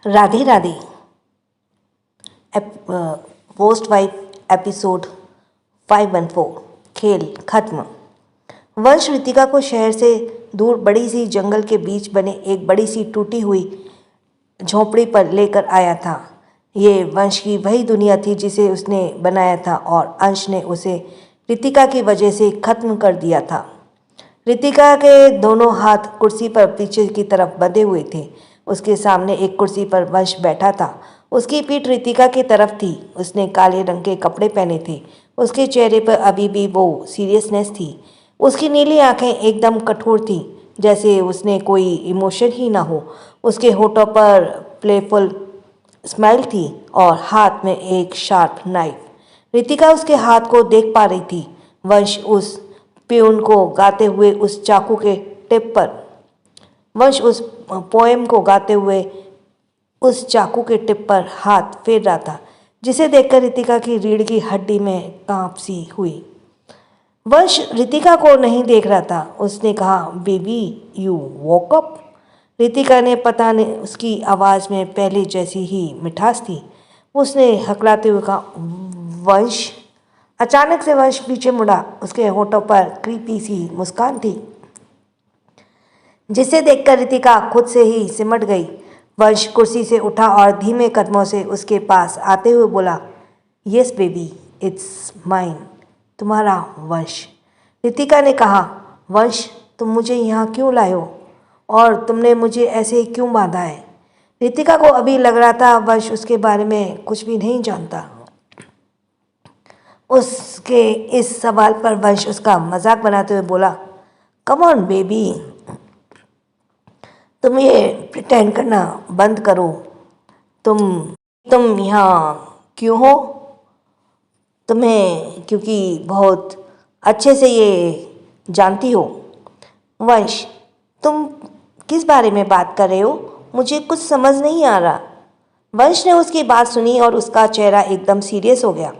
Radhe Radhe. Post wife episode 514। खेल खत्म। वंश ऋतिका को शहर से दूर बड़ी सी जंगल के बीच बने एक बड़ी सी टूटी हुई झोंपड़ी पर लेकर आया था। ये वंश की वही दुनिया थी जिसे उसने बनाया था और अंश ने उसे ऋतिका की वजह से खत्म कर दिया था। ऋतिका के दोनों हाथ कुर्सी पर पीछे की तरफ बंधे हुए थे। उसके सामने एक कुर्सी पर वंश बैठा था। उसकी पीठ ऋतिका की तरफ थी। उसने काले रंग के कपड़े पहने थे। उसके चेहरे पर अभी भी वो सीरियसनेस थी। उसकी नीली आंखें एकदम कठोर थीं, जैसे उसने कोई इमोशन ही ना हो। उसके होठों पर प्लेफुल स्माइल थी और हाथ में एक शार्प नाइफ। ऋतिका उसके हाथ को देख पा रही थी। वंश उस प्यून को गाते हुए उस चाकू के टिप पर वंश उस पोएम को गाते हुए उस चाकू के टिप पर हाथ फेर रहा था, जिसे देखकर ऋतिका की रीढ़ की हड्डी में कांप सी हुई। वंश ऋतिका को नहीं देख रहा था। उसने कहा, baby you woke up. Ritika ने पता नहीं, उसकी आवाज़ में पहले जैसी ही मिठास थी। उसने हकलाते हुए कहा, वंश। अचानक से वंश पीछे मुड़ा। उसके होठों पर क्रीपी सी मुस्कान थी, जिसे देखकर ऋतिका खुद से ही सिमट गई। वंश कुर्सी से उठा और धीमे कदमों से उसके पास आते हुए बोला, यस बेबी, इट्स माइन। तुम्हारा वंश। ऋतिका ने कहा, वंश, तुम मुझे यहाँ क्यों लाए हो और तुमने मुझे ऐसे क्यों बांधा है? ऋतिका को अभी लग रहा था वंश उसके बारे में कुछ भी नहीं जानता। उसके इस सवाल पर वंश उसका मजाक बनाते हुए बोला, कम ऑन बेबी, तुम ये प्रिटेंड करना बंद करो। तुम यहाँ क्यों हो? तुम्हें क्योंकि बहुत अच्छे से ये जानती हो। वंश, तुम किस बारे में बात कर रहे हो? मुझे कुछ समझ नहीं आ रहा। वंश ने उसकी बात सुनी और उसका चेहरा एकदम सीरियस हो गया।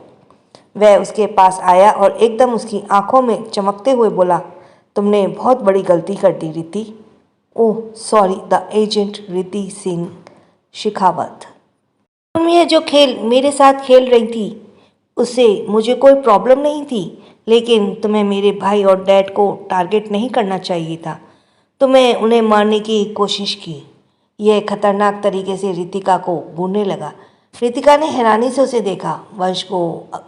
वह उसके पास आया और एकदम उसकी आंखों में चमकते हुए बोला, तुमने बहुत बड़ी गलती कर दी रिति। ओह सॉरी, द एजेंट रिति सिंह शेखावत। तुम ये जो खेल मेरे साथ खेल रही थी, उससे मुझे कोई प्रॉब्लम नहीं थी, लेकिन तुम्हें मेरे भाई और डैड को टारगेट नहीं करना चाहिए था। तुम्हें उन्हें मारने की कोशिश की। यह खतरनाक तरीके से ऋतिका को घूरने लगा। ऋतिका ने हैरानी से उसे देखा। वंश को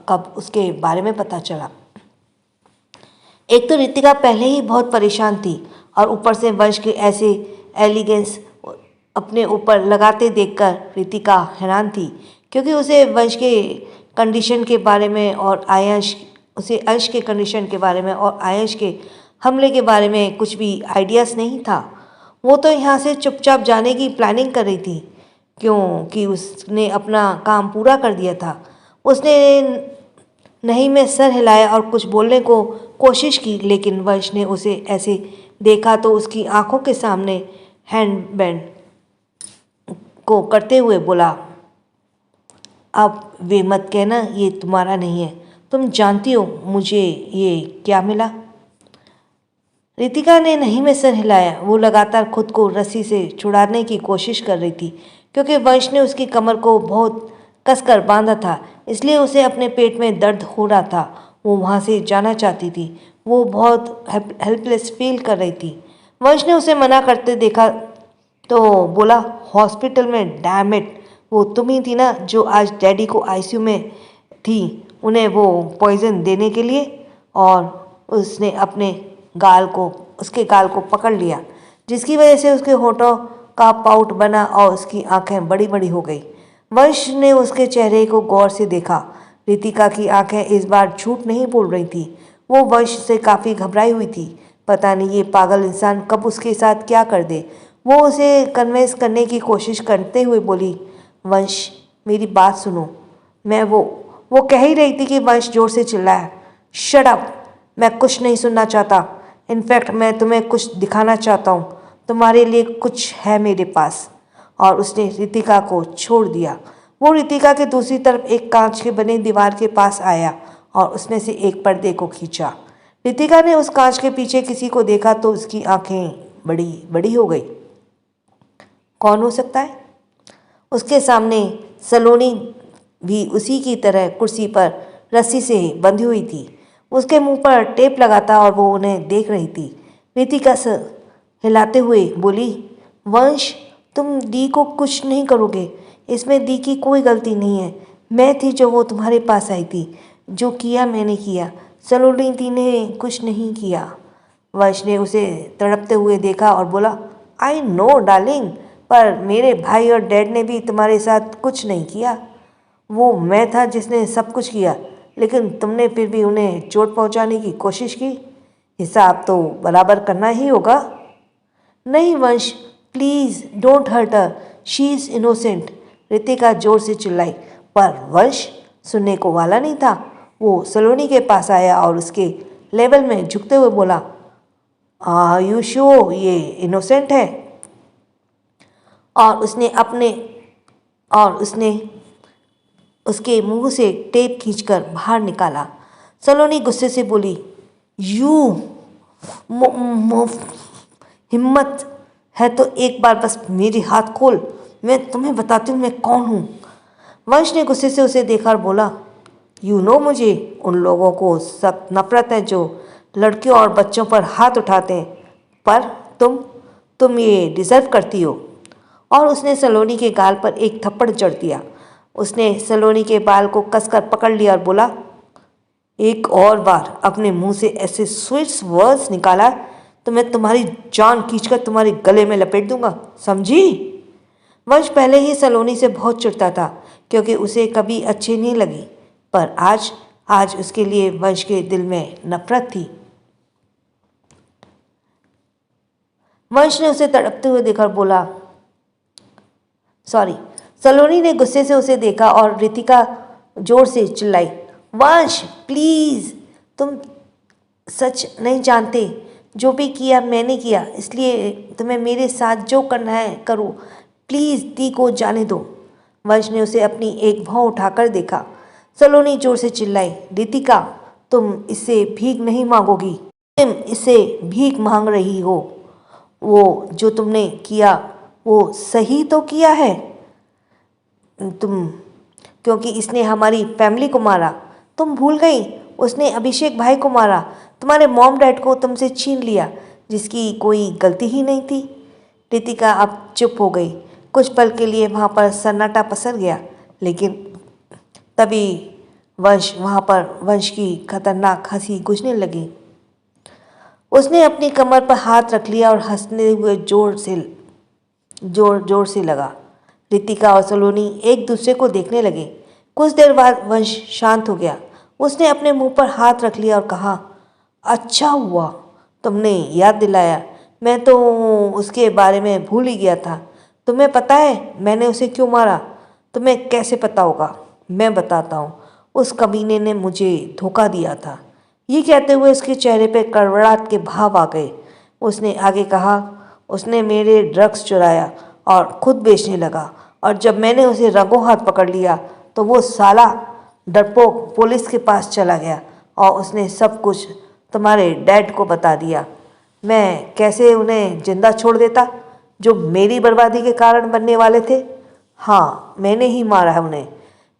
कब उसके बारे में पता चला? एक तो ऋतिका पहले ही बहुत परेशान थी और ऊपर से वंश के ऐसे एलिगेंस अपने ऊपर लगाते देखकर ऋतिका हैरान थी, क्योंकि उसे वंश के कंडीशन के बारे में और अंश के कंडीशन के बारे में और आयंश के हमले के बारे में कुछ भी आइडियाज़ नहीं था। वो तो यहाँ से चुपचाप जाने की प्लानिंग कर रही थी, क्योंकि उसने अपना काम पूरा कर दिया था। उसने नहीं में सर हिलाया और कुछ बोलने को कोशिश की, लेकिन वंश ने उसे ऐसे देखा तो उसकी आंखों के सामने हैंड बैंड को करते हुए बोला, अब वे मत कहना ये तुम्हारा नहीं है। तुम जानती हो मुझे ये क्या मिला? ऋतिका ने नहीं में सर हिलाया। वो लगातार खुद को रस्सी से छुड़ाने की कोशिश कर रही थी, क्योंकि वंश ने उसकी कमर को बहुत कसकर बांधा था, इसलिए उसे अपने पेट में दर्द हो रहा था। वो वहाँ से जाना चाहती थी। वो बहुत हेल्पलेस फील कर रही थी। वंश ने उसे मना करते देखा तो बोला, हॉस्पिटल में, डैम इट, वो तुम ही थी ना जो आज डैडी को आईसीयू में थी उन्हें वो पॉइजन देने के लिए? और उसने उसके गाल को पकड़ लिया, जिसकी वजह से उसके होठों का पाउट बना और उसकी आंखें बड़ी बड़ी हो गई। वंश ने उसके चेहरे को गौर से देखा। ऋतिका की आंखें इस बार झूठ नहीं बोल रही थी। वो वंश से काफ़ी घबराई हुई थी। पता नहीं ये पागल इंसान कब उसके साथ क्या कर दे। वो उसे कन्विंस करने की कोशिश करते हुए बोली, वंश, मेरी बात सुनो। मैं वो कह ही रही थी कि वंश जोर से चिल्लाया, शट अप, मैं कुछ नहीं सुनना चाहता। इनफैक्ट मैं तुम्हें कुछ दिखाना चाहता हूँ। तुम्हारे लिए कुछ है मेरे पास। और उसने ऋतिका को छोड़ दिया। वो ऋतिका के दूसरी तरफ एक कांच के बने दीवार के पास आया और उसमें से एक पर्दे को खींचा। ऋतिका ने उस कांच के पीछे किसी को देखा तो उसकी आंखें बड़ी बड़ी हो गई। कौन हो सकता है? उसके सामने सलोनी भी उसी की तरह कुर्सी पर रस्सी से बंधी हुई थी। उसके मुंह पर टेप लगा था और वो उन्हें देख रही थी। रितिका हिलाते हुए बोली, वंश, तुम दी को कुछ नहीं करोगे। इसमें दी की कोई गलती नहीं है। मैं थी जो वो तुम्हारे पास आई थी। जो किया मैंने किया। सलोनी दी ने कुछ नहीं किया। वंश ने उसे तड़पते हुए देखा और बोला, आई नो डार्लिंग, पर मेरे भाई और डैड ने भी तुम्हारे साथ कुछ नहीं किया। वो मैं था जिसने सब कुछ किया, लेकिन तुमने फिर भी उन्हें चोट पहुंचाने की कोशिश की। हिसाब तो बराबर करना ही होगा। नहीं Vansh, please don't hurt her, she is innocent, Ritika जोर से चिल्लाई। पर वंश सुनने को वाला नहीं था। वो सलोनी के पास आया और उसके लेवल में झुकते हुए बोला, यू श्योर ये इनोसेंट है? और उसने उसके मुंह से टेप खींचकर बाहर निकाला। सलोनी गुस्से से बोली, यू हिम्मत है तो एक बार बस मेरे हाथ खोल, मैं तुम्हें बताती हूँ मैं कौन हूँ। वंश ने गुस्से से उसे देखा और बोला, यू नो, मुझे उन लोगों को सख्त नफरत है जो लड़कियों और बच्चों पर हाथ उठाते हैं, पर तुम ये डिज़र्व करती हो। और उसने सलोनी के गाल पर एक थप्पड़ जड़ दिया। उसने सलोनी के बाल को कसकर पकड़ लिया और बोला, एक और बार अपने मुंह से ऐसे स्वीट्स वर्ड्स निकाला तो मैं तुम्हारी जान खींचकर तुम्हारे गले में लपेट दूंगा, समझी? वंश पहले ही सलोनी से बहुत चिढ़ता था क्योंकि उसे कभी अच्छी नहीं लगी, पर आज उसके लिए वंश के दिल में नफरत थी। वंश ने उसे तड़पते हुए देखा और बोला, सॉरी। सलोनी ने गुस्से से उसे देखा और रितिका जोर से चिल्लाई, वंश प्लीज़, तुम सच नहीं जानते। जो भी किया मैंने किया, इसलिए तुम्हें मेरे साथ जो करना है करो। प्लीज़ दी को जाने दो। वंश ने उसे अपनी एक भौं उठाकर देखा। सलोनी जोर से चिल्लाई, रितिका, तुम इससे भीख नहीं मांगोगी, तुम इससे भीख मांग रही हो। वो जो तुमने किया वो सही तो किया है तुम, क्योंकि इसने हमारी फैमिली को मारा। तुम भूल गई, उसने अभिषेक भाई को मारा, तुम्हारे मॉम डैड को तुमसे छीन लिया, जिसकी कोई गलती ही नहीं थी। रितिका अब चुप हो गई। कुछ पल के लिए वहाँ पर सन्नाटा पसर गया, लेकिन तभी वंश की खतरनाक हंसी गूंजने लगी। उसने अपनी कमर पर हाथ रख लिया और हंसने हुए जोर से लगा। रितिका और सलोनी एक दूसरे को देखने लगे। कुछ देर बाद वंश शांत हो गया। उसने अपने मुंह पर हाथ रख लिया और कहा, अच्छा हुआ तुमने याद दिलाया, मैं तो उसके बारे में भूल ही गया था। तुम्हें पता है मैंने उसे क्यों मारा? तुम्हें कैसे पता होगा? मैं बताता हूँ। उस कमीने ने मुझे धोखा दिया था। ये कहते हुए उसके चेहरे पर कड़वड़ाहट के भाव आ गए। उसने आगे कहा, उसने मेरे ड्रग्स चुराया और खुद बेचने लगा, और जब मैंने उसे रंगों हाथ पकड़ लिया तो वो साला डरपोक पुलिस के पास चला गया और उसने सब कुछ तुम्हारे डैड को बता दिया। मैं कैसे उन्हें जिंदा छोड़ देता जो मेरी बर्बादी के कारण बनने वाले थे? हाँ, मैंने ही मारा है उन्हें।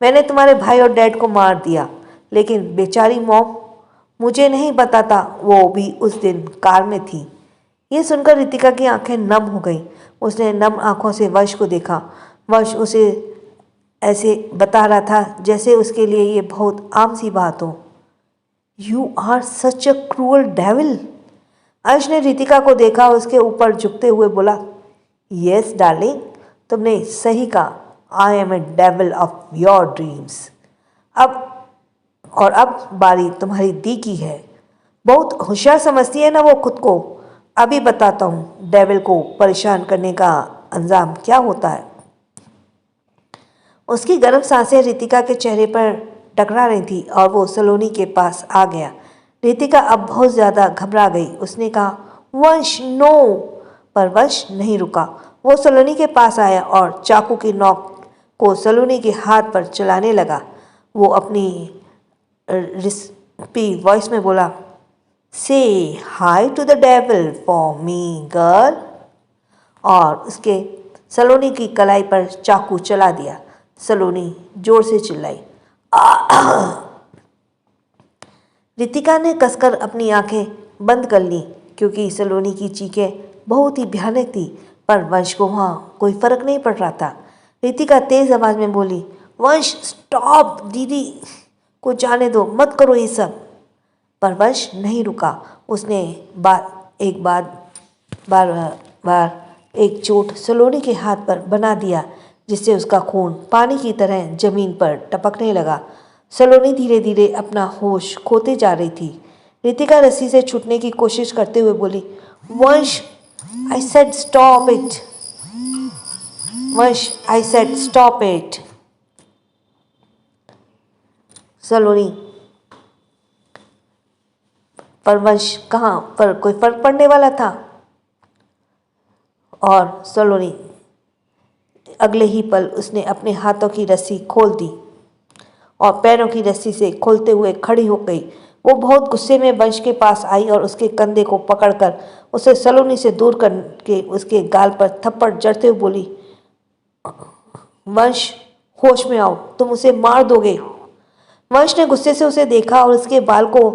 मैंने तुम्हारे भाई और डैड को मार दिया, लेकिन बेचारी मॉम, मुझे नहीं पता था वो भी उस दिन कार में थी। ये सुनकर रितिका की आंखें नम हो गईं। उसने नम आंखों से वंश को देखा। वंश उसे ऐसे बता रहा था जैसे उसके लिए ये बहुत आम सी बात हो। You are such a cruel devil. Ansh ने रितिका को देखा, उसके ऊपर झुकते हुए बोला, यस डार्लिंग, तुमने सही कहा, I am a devil of your dreams. अब बारी तुम्हारी दी की है। बहुत होशियार समझती है ना वो खुद को। अभी बताता हूँ डेविल को परेशान करने का अंजाम क्या होता है। उसकी गर्म सांसें रितिका के चेहरे पर टकरा रही थी और वो सलोनी के पास आ गया। रितिका अब बहुत ज़्यादा घबरा गई। उसने कहा, वंश नो। पर वंश नहीं रुका। वो सलोनी के पास आया और चाकू की नोक को सलोनी के हाथ पर चलाने लगा। वो अपनी रिस्पी वॉइस में बोला, say hi to the devil for me girl. और उसके सलोनी की कलाई पर चाकू चला दिया। सलोनी जोर से चिल्लाई। रितिका ने कसकर अपनी आंखें बंद कर ली क्योंकि सलोनी की चीखें बहुत ही भयानक थी, पर वंश को वहाँ कोई फर्क नहीं पड़ रहा था। रितिका तेज आवाज में बोली, वंश स्टॉप, दीदी को जाने दो, मत करो ये सब। पर वंश नहीं रुका। उसने बार बार एक चोट सलोनी के हाथ पर बना दिया जिससे उसका खून पानी की तरह जमीन पर टपकने लगा। सलोनी धीरे धीरे अपना होश खोते जा रही थी। रितिका रस्सी से छूटने की कोशिश करते हुए बोली, वंश आई सेड स्टॉप इट, वंश आई सेड स्टॉप इट। सलोनी पर वंश कहाँ पर कोई फर्क पड़ने वाला था। और सलोनी अगले ही पल उसने अपने हाथों की रस्सी खोल दी और पैरों की रस्सी से खोलते हुए खड़ी हो गई। वो बहुत गुस्से में वंश के पास आई और उसके कंधे को पकड़कर उसे सलोनी से दूर करके उसके गाल पर थप्पड़ जड़ते हुए बोली, वंश होश में आओ, तुम उसे मार दोगे। वंश ने गुस्से से उसे देखा और उसके बाल को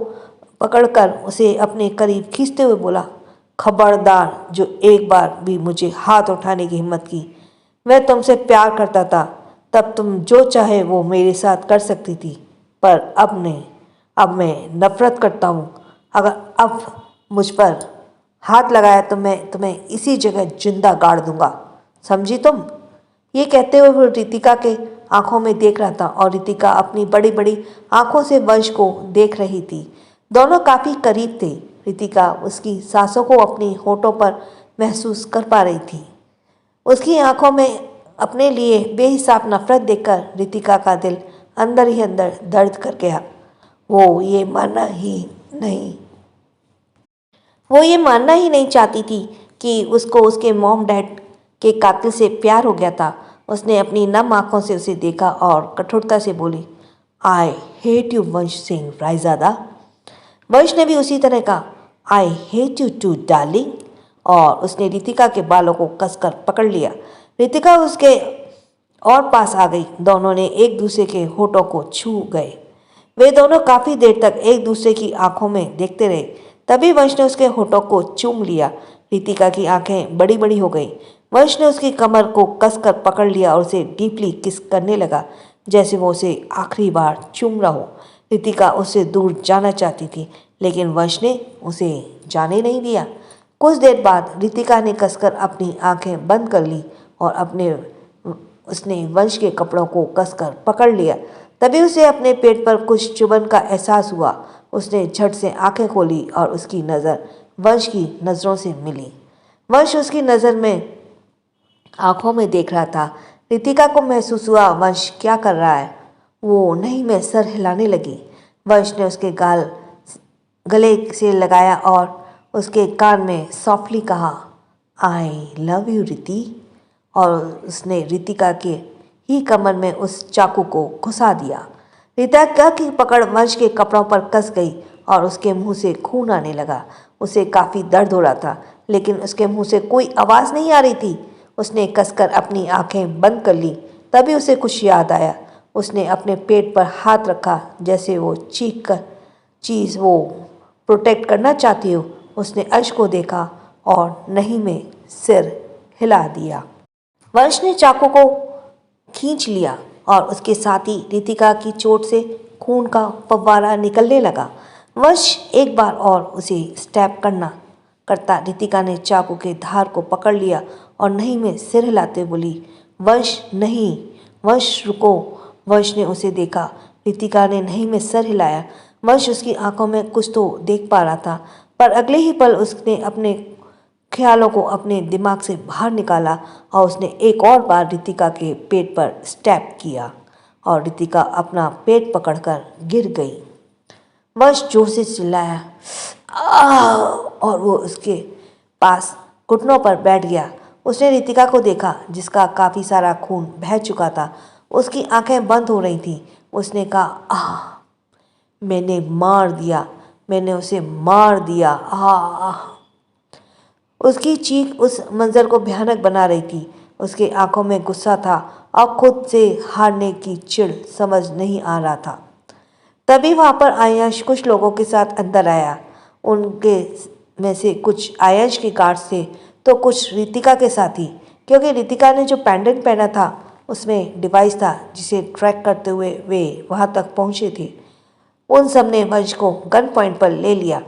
पकड़कर उसे अपने करीब खींचते हुए बोला, खबरदार जो एक बार भी मुझे हाथ उठाने की हिम्मत की। मैं तुमसे प्यार करता था, तब तुम जो चाहे वो मेरे साथ कर सकती थी, पर अब नहीं, अब मैं नफरत करता हूँ। अगर अब मुझ पर हाथ लगाया तो मैं तुम्हें इसी जगह जिंदा गाड़ दूंगा, समझी तुम। ये कहते हुए वो रितिका के आंखों में देख रहा था और रितिका अपनी बड़ी बड़ी आंखों से वंश को देख रही थी। दोनों काफी करीब थे। रितिका उसकी सांसों को अपनी होठों पर महसूस कर पा रही थी। उसकी आंखों में अपने लिए बेहिसाब नफरत देखकर रितिका का दिल अंदर ही अंदर दर्द कर गया। वो ये मानना ही नहीं चाहती थी कि उसको उसके मॉम डैड के कातिल से प्यार हो गया था। उसने अपनी नम आंखों से उसे देखा और कठोरता से बोली, आई हेट यू वंश सिंह रायजादा। वंश ने भी उसी तरह कहा, I hate you too darling, और उसने रितिका के बालों को कसकर पकड़ लिया। रितिका उसके और पास आ गई। दोनों ने एक दूसरे के होठों को छू गए। वे दोनों काफी देर तक एक दूसरे की आंखों में देखते रहे। तभी वंश ने उसके होठों को चूम लिया। रितिका की आंखें बड़ी बड़ी हो गई। वंश ने उसकी कमर को कसकर पकड़ लिया और उसे डीपली किस करने लगा, जैसे वो उसे आखिरी बार चूम रहा हो। रितिका उससे दूर जाना चाहती थी, लेकिन वंश ने उसे जाने नहीं दिया। कुछ देर बाद रितिका ने कसकर अपनी आंखें बंद कर ली और उसने वंश के कपड़ों को कसकर पकड़ लिया। तभी उसे अपने पेट पर कुछ चुभन का एहसास हुआ। उसने झट से आंखें खोली और उसकी नज़र वंश की नज़रों से मिली। वंश उसकी नज़र में आंखों में देख रहा था। रितिका को महसूस हुआ वंश क्या कर रहा है। वो नहीं में सर हिलाने लगी। वंश ने उसके गले से लगाया और उसके कान में सॉफ्टली कहा, आई लव यू रिति, और उसने रितिका के ही कमर में उस चाकू को घुसा दिया। रितिका की पकड़ वंश के कपड़ों पर कस गई और उसके मुंह से खून आने लगा। उसे काफ़ी दर्द हो रहा था, लेकिन उसके मुंह से कोई आवाज़ नहीं आ रही थी। उसने कसकर अपनी आंखें बंद कर ली। तभी उसे कुछ याद आया। उसने अपने पेट पर हाथ रखा जैसे वो चीज़ वो प्रोटेक्ट करना चाहती हो। उसने अर्श को देखा और नहीं में सिर हिला दिया। वंश ने चाकू को खींच लिया और उसके साथ ही रितिका की चोट से खून का फव्वारा निकलने लगा। वंश एक बार और उसे स्टैब करता रितिका ने चाकू के धार को पकड़ लिया और नहीं में सिर हिलाते बोली, वंश नहीं, वंश रुको। वंश ने उसे देखा। रितिका ने नहीं में सर हिलाया। वंश उसकी आंखों में कुछ तो देख पा रहा था, पर अगले ही पल उसने अपने ख्यालों को अपने दिमाग से बाहर निकाला और उसने एक और बार रितिका के पेट पर स्टैप किया और रितिका अपना पेट पकड़कर गिर गई। वंश जोर से चिल्लाया, आह, और वो उसके पास घुटनों पर बैठ गया। उसने रितिका को देखा जिसका काफ़ी सारा खून बह चुका था। उसकी आंखें बंद हो रही थीं। उसने कहा, आह, मैंने मार दिया, मैंने उसे मार दिया, आह। उसकी चीख उस मंजर को भयानक बना रही थी। उसकी आंखों में गुस्सा था और खुद से हारने की चिढ़ समझ नहीं आ रहा था। तभी वहाँ पर आयंश कुछ लोगों के साथ अंदर आया। उनके में से कुछ आयंश के गार्ड्स थे तो कुछ रितिका के साथी, क्योंकि रितिका ने जो पेंडेंट पहना था उसमें डिवाइस था जिसे ट्रैक करते हुए वे वहाँ तक पहुँचे थे। उन सब ने वंश को गन पॉइंट पर ले लिया,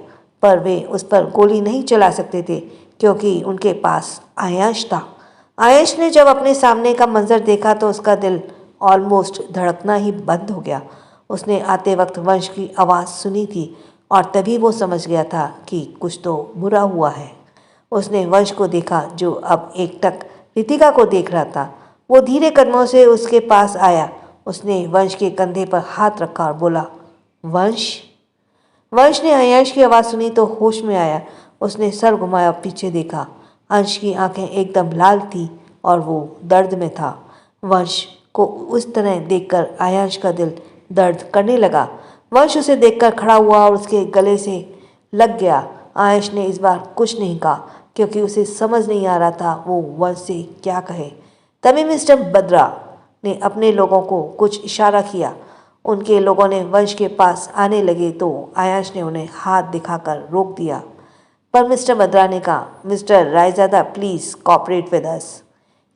पर वे उस पर गोली नहीं चला सकते थे क्योंकि उनके पास आयंश था। आयंश ने जब अपने सामने का मंजर देखा तो उसका दिल ऑलमोस्ट धड़कना ही बंद हो गया। उसने आते वक्त वंश की आवाज़ सुनी थी और तभी वो समझ गया था कि कुछ तो बुरा हुआ है। उसने वंश को देखा जो अब एकटक रितिका को देख रहा था। वो धीरे कदमों से उसके पास आया। उसने वंश के कंधे पर हाथ रखा और बोला, वंश। वंश ने आयंश की आवाज़ सुनी तो होश में आया। उसने सर घुमाया और पीछे देखा। अंश की आंखें एकदम लाल थी और वो दर्द में था। वंश को उस तरह देखकर आयंश का दिल दर्द करने लगा। वंश उसे देखकर खड़ा हुआ और उसके गले से लग गया। आयंश ने इस बार कुछ नहीं कहा क्योंकि उसे समझ नहीं आ रहा था वो वंश से क्या कहे। तभी मिस्टर बद्रा ने अपने लोगों को कुछ इशारा किया। उनके लोगों ने वंश के पास आने लगे तो आयंश ने उन्हें हाथ दिखाकर रोक दिया। पर मिस्टर बद्रा ने कहा, mister Raizada please cooperate with us.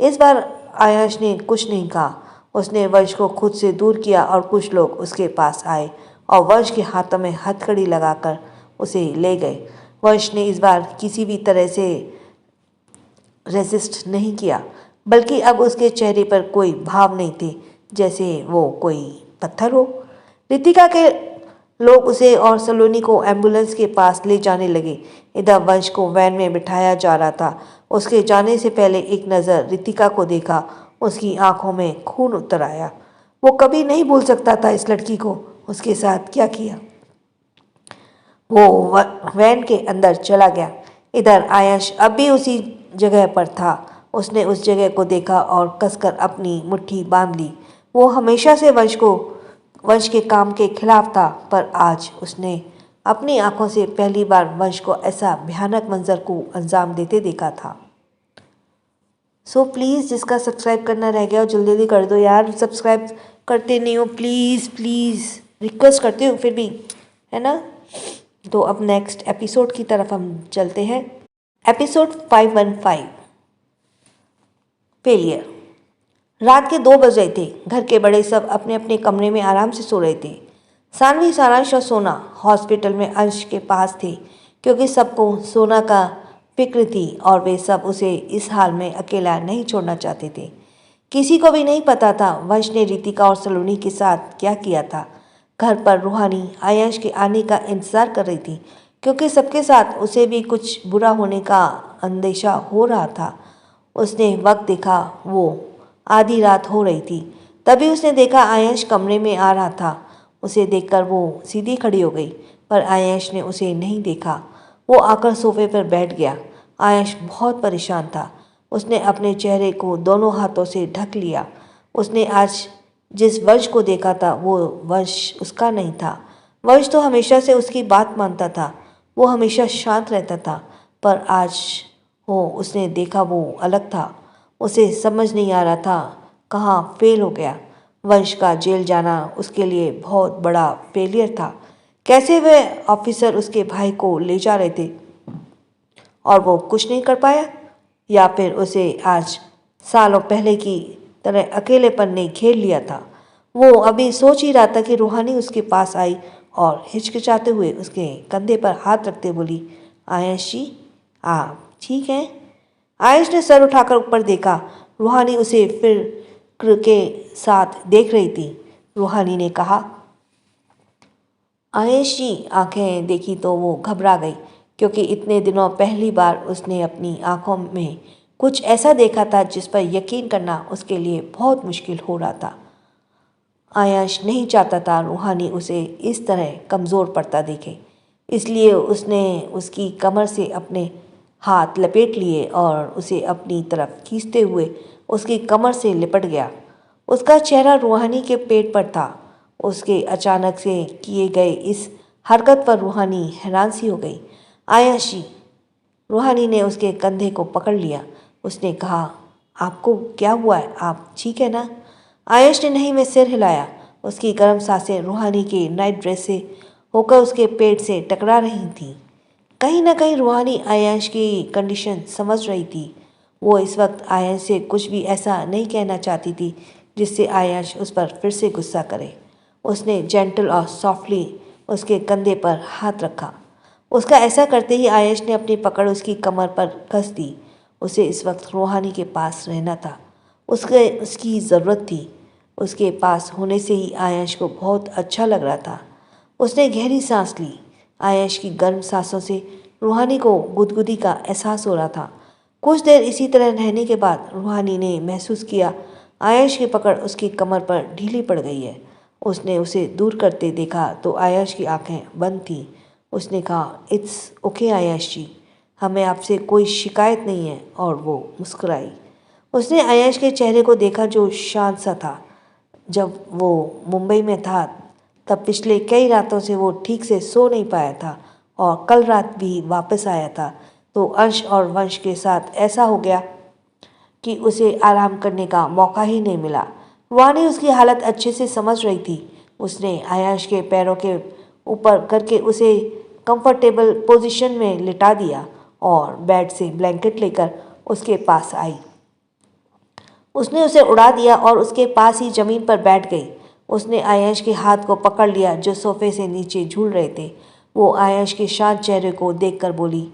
इस बार आयंश ने कुछ नहीं कहा। उसने वंश को खुद से दूर किया और कुछ लोग उसके पास आए और वंश के हाथों में हथकड़ी लगाकर उसे ले गए। वंश ने इस बार किसी भी तरह से रेजिस्ट नहीं किया, बल्कि अब उसके चेहरे पर कोई भाव नहीं थे, जैसे वो कोई पत्थर हो। रितिका के लोग उसे और सलोनी को एम्बुलेंस के पास ले जाने लगे। इधर वंश को वैन में बिठाया जा रहा था। उसके जाने से पहले एक नज़र रितिका को देखा। उसकी आंखों में खून उतर आया। वो कभी नहीं भूल सकता था इस लड़की को उसके साथ क्या किया। वो वैन के अंदर चला गया। इधर आयंश अब भी उसी जगह पर था। उसने उस जगह को देखा और कसकर अपनी मुट्ठी बांध ली। वो हमेशा से वंश के काम के खिलाफ था, पर आज उसने अपनी आंखों से पहली बार वंश को ऐसा भयानक मंजर को अंजाम देते देखा था। सो प्लीज़ जिसका सब्सक्राइब करना रह गया हो जल्दी जल्दी कर दो यार। सब्सक्राइब करते नहीं हो, प्लीज़ प्लीज़ रिक्वेस्ट करती हूँ फिर भी, है ना। तो अब नेक्स्ट एपिसोड की तरफ हम चलते हैं। Episode 515 failure. रात के 2 बज रहे थे। घर के बड़े सब अपने अपने कमरे में आराम से सो रहे थे। सानवी, सारांश और सोना हॉस्पिटल में अंश के पास थे क्योंकि सबको सोना का फिक्र थी और वे सब उसे इस हाल में अकेला नहीं छोड़ना चाहते थे। किसी को भी नहीं पता था वंश ने रितिका और सलोनी के साथ क्या किया था। घर पर रूहानी आयंश के आने का इंतज़ार कर रही थी क्योंकि सबके साथ उसे भी कुछ बुरा होने का अंदेशा हो रहा था। उसने वक्त देखा, वो आधी रात हो रही थी। तभी उसने देखा आयंश कमरे में आ रहा था। उसे देखकर वो सीधी खड़ी हो गई, पर आयंश ने उसे नहीं देखा। वो आकर सोफे पर बैठ गया। आयंश बहुत परेशान था। उसने अपने चेहरे को दोनों हाथों से ढक लिया। उसने आज जिस वंश को देखा था वो वंश उसका नहीं था। वंश तो हमेशा से उसकी बात मानता था। वो हमेशा शांत रहता था, पर आज उसने देखा वो अलग था। उसे समझ नहीं आ रहा था कहाँ फेल हो गया। वंश का जेल जाना उसके लिए बहुत बड़ा फेलियर था। कैसे वह ऑफिसर उसके भाई को ले जा रहे थे और वो कुछ नहीं कर पाया, या फिर उसे आज सालों पहले की तरह अकेलेपन ने घेर लिया था। वो अभी सोच ही रहा था कि रूहानी उसके पास आई और हिचकिचाते हुए उसके कंधे पर हाथ रखते बोली, आयंश जी आप ठीक हैं? आयंश ने सर उठाकर ऊपर देखा। रूहानी उसे फिक्र के साथ देख रही थी। रूहानी ने कहा, आयंश जी। आंखें देखी तो वो घबरा गई क्योंकि इतने दिनों पहली बार उसने अपनी आंखों में कुछ ऐसा देखा था जिस पर यकीन करना उसके लिए बहुत मुश्किल हो रहा था। आयंश नहीं चाहता था रूहानी उसे इस तरह कमज़ोर पड़ता देखे, इसलिए उसने उसकी कमर से अपने हाथ लपेट लिए और उसे अपनी तरफ खींचते हुए उसकी कमर से लिपट गया। उसका चेहरा रूहानी के पेट पर था। उसके अचानक से किए गए इस हरकत पर रूहानी हैरान सी हो गई। आयंश जी। रूहानी ने उसके कंधे को पकड़ लिया। उसने कहा, आपको क्या हुआ है? आप ठीक है ना? आयश ने नहीं में सिर हिलाया। उसकी गर्म सांसें रूहानी के नाइट ड्रेस से होकर उसके पेट से टकरा रही थीं। कहीं ना कहीं रूहानी आयश की कंडीशन समझ रही थी। वो इस वक्त आयश से कुछ भी ऐसा नहीं कहना चाहती थी जिससे आयश उस पर फिर से गुस्सा करे। उसने जेंटल और सॉफ्टली उसके कंधे पर हाथ रखा। उसका ऐसा करते ही आयश ने अपनी पकड़ उसकी कमर पर कस दी। उसे इस वक्त रूहानी के पास रहना था। उसकी ज़रूरत थी। उसके पास होने से ही आयश को बहुत अच्छा लग रहा था। उसने गहरी सांस ली। आयश की गर्म सांसों से रूहानी को गुदगुदी का एहसास हो रहा था। कुछ देर इसी तरह रहने के बाद रूहानी ने महसूस किया आयश की पकड़ उसकी कमर पर ढीली पड़ गई है। उसने उसे दूर करते देखा तो आयश की आंखें बंद थीं। उसने कहा, इट्स ओके आयश जी, हमें आपसे कोई शिकायत नहीं है। और वो मुस्कुराई। उसने आयश के चेहरे को देखा जो शांत सा था। जब वो मुंबई में था तब पिछले कई रातों से वो ठीक से सो नहीं पाया था और कल रात भी वापस आया था तो अंश और वंश के साथ ऐसा हो गया कि उसे आराम करने का मौका ही नहीं मिला। वानी उसकी हालत अच्छे से समझ रही थी। उसने आयश के पैरों के ऊपर करके उसे कंफर्टेबल पोजीशन में लिटा दिया और बेड से ब्लैंकेट लेकर उसके पास आई। उसने उसे उड़ा दिया और उसके पास ही जमीन पर बैठ गई। उसने आयश के हाथ को पकड़ लिया जो सोफे से नीचे झूल रहे थे। वो आयश के शांत चेहरे को देखकर बोली,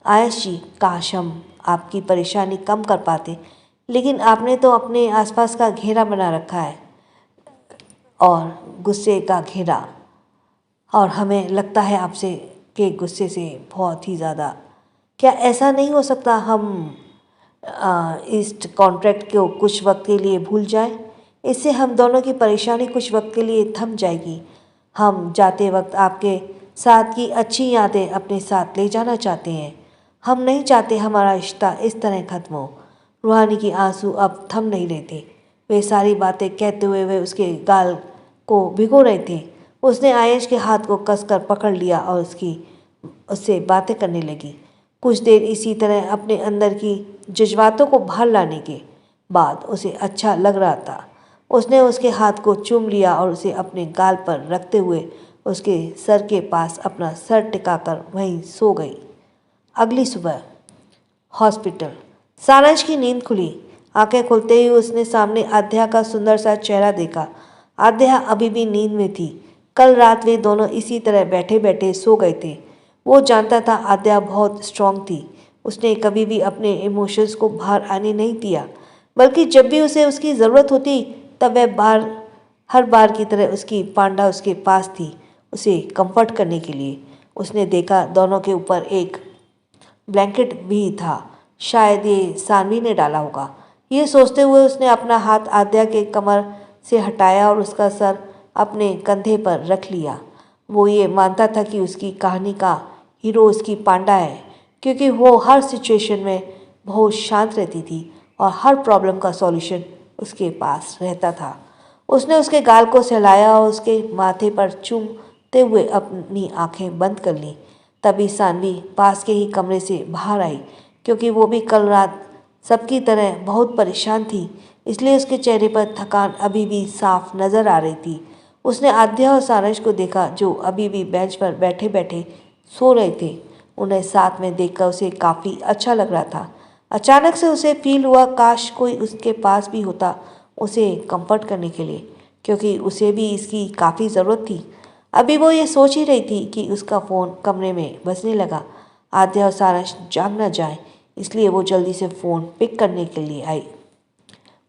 आयश जी, काश हम आपकी परेशानी कम कर पाते, लेकिन आपने तो अपने आसपास का घेरा बना रखा है और गुस्से का घेरा, और हमें लगता है आपसे के गुस्से से बहुत ही ज़्यादा। क्या ऐसा नहीं हो सकता हम इस कॉन्ट्रैक्ट को कुछ वक्त के लिए भूल जाएं? इससे हम दोनों की परेशानी कुछ वक्त के लिए थम जाएगी। हम जाते वक्त आपके साथ की अच्छी यादें अपने साथ ले जाना चाहते हैं। हम नहीं चाहते हमारा रिश्ता इस तरह ख़त्म हो। रूहानी की आंसू अब थम नहीं रहे थे। वे सारी बातें कहते हुए वे उसके गाल को भिगो रहे थे। उसने आयश के हाथ को कसकर पकड़ लिया और उससे बातें करने लगी। कुछ देर इसी तरह अपने अंदर की जज्बातों को बाहर लाने के बाद उसे अच्छा लग रहा था। उसने उसके हाथ को चूम लिया और उसे अपने गाल पर रखते हुए उसके सर के पास अपना सर टिकाकर वहीं सो गई। अगली सुबह हॉस्पिटल। सारांश की नींद खुली। आंखें खुलते ही उसने सामने आध्या का सुंदर सा चेहरा देखा। आध्या अभी भी नींद में थी। कल रात वे दोनों इसी तरह बैठे बैठे सो गए थे। वो जानता था आध्या बहुत स्ट्रांग थी। उसने कभी भी अपने इमोशंस को बाहर आने नहीं दिया, बल्कि जब भी उसे उसकी ज़रूरत होती तब वह हर बार की तरह उसकी पांडा उसके पास थी, उसे कंफर्ट करने के लिए। उसने देखा दोनों के ऊपर एक ब्लैंकेट भी था। शायद ये सानवी ने डाला होगा। ये सोचते हुए उसने अपना हाथ आद्या के कमर से हटाया और उसका सर अपने कंधे पर रख लिया। वो ये मानता था कि उसकी कहानी का हीरो उसकी पांडा है, क्योंकि वो हर सिचुएशन में बहुत शांत रहती थी और हर प्रॉब्लम का सॉल्यूशन उसके पास रहता था। उसने उसके गाल को सहलाया और उसके माथे पर चूमते हुए अपनी आंखें बंद कर लीं। तभी सानवी पास के ही कमरे से बाहर आई, क्योंकि वो भी कल रात सबकी तरह बहुत परेशान थी, इसलिए उसके चेहरे पर थकान अभी भी साफ नजर आ रही थी। उसने आध्या और सारंश को देखा जो अभी भी बेंच पर बैठे बैठे सो रहे थे। उन्हें साथ में देखकर उसे काफ़ी अच्छा लग रहा था। अचानक से उसे फील हुआ काश कोई उसके पास भी होता उसे कंफर्ट करने के लिए, क्योंकि उसे भी इसकी काफ़ी ज़रूरत थी। अभी वो ये सोच ही रही थी कि उसका फ़ोन कमरे में बजने लगा। आध्या और सारंश जाग न जाए, इसलिए वो जल्दी से फ़ोन पिक करने के लिए आई।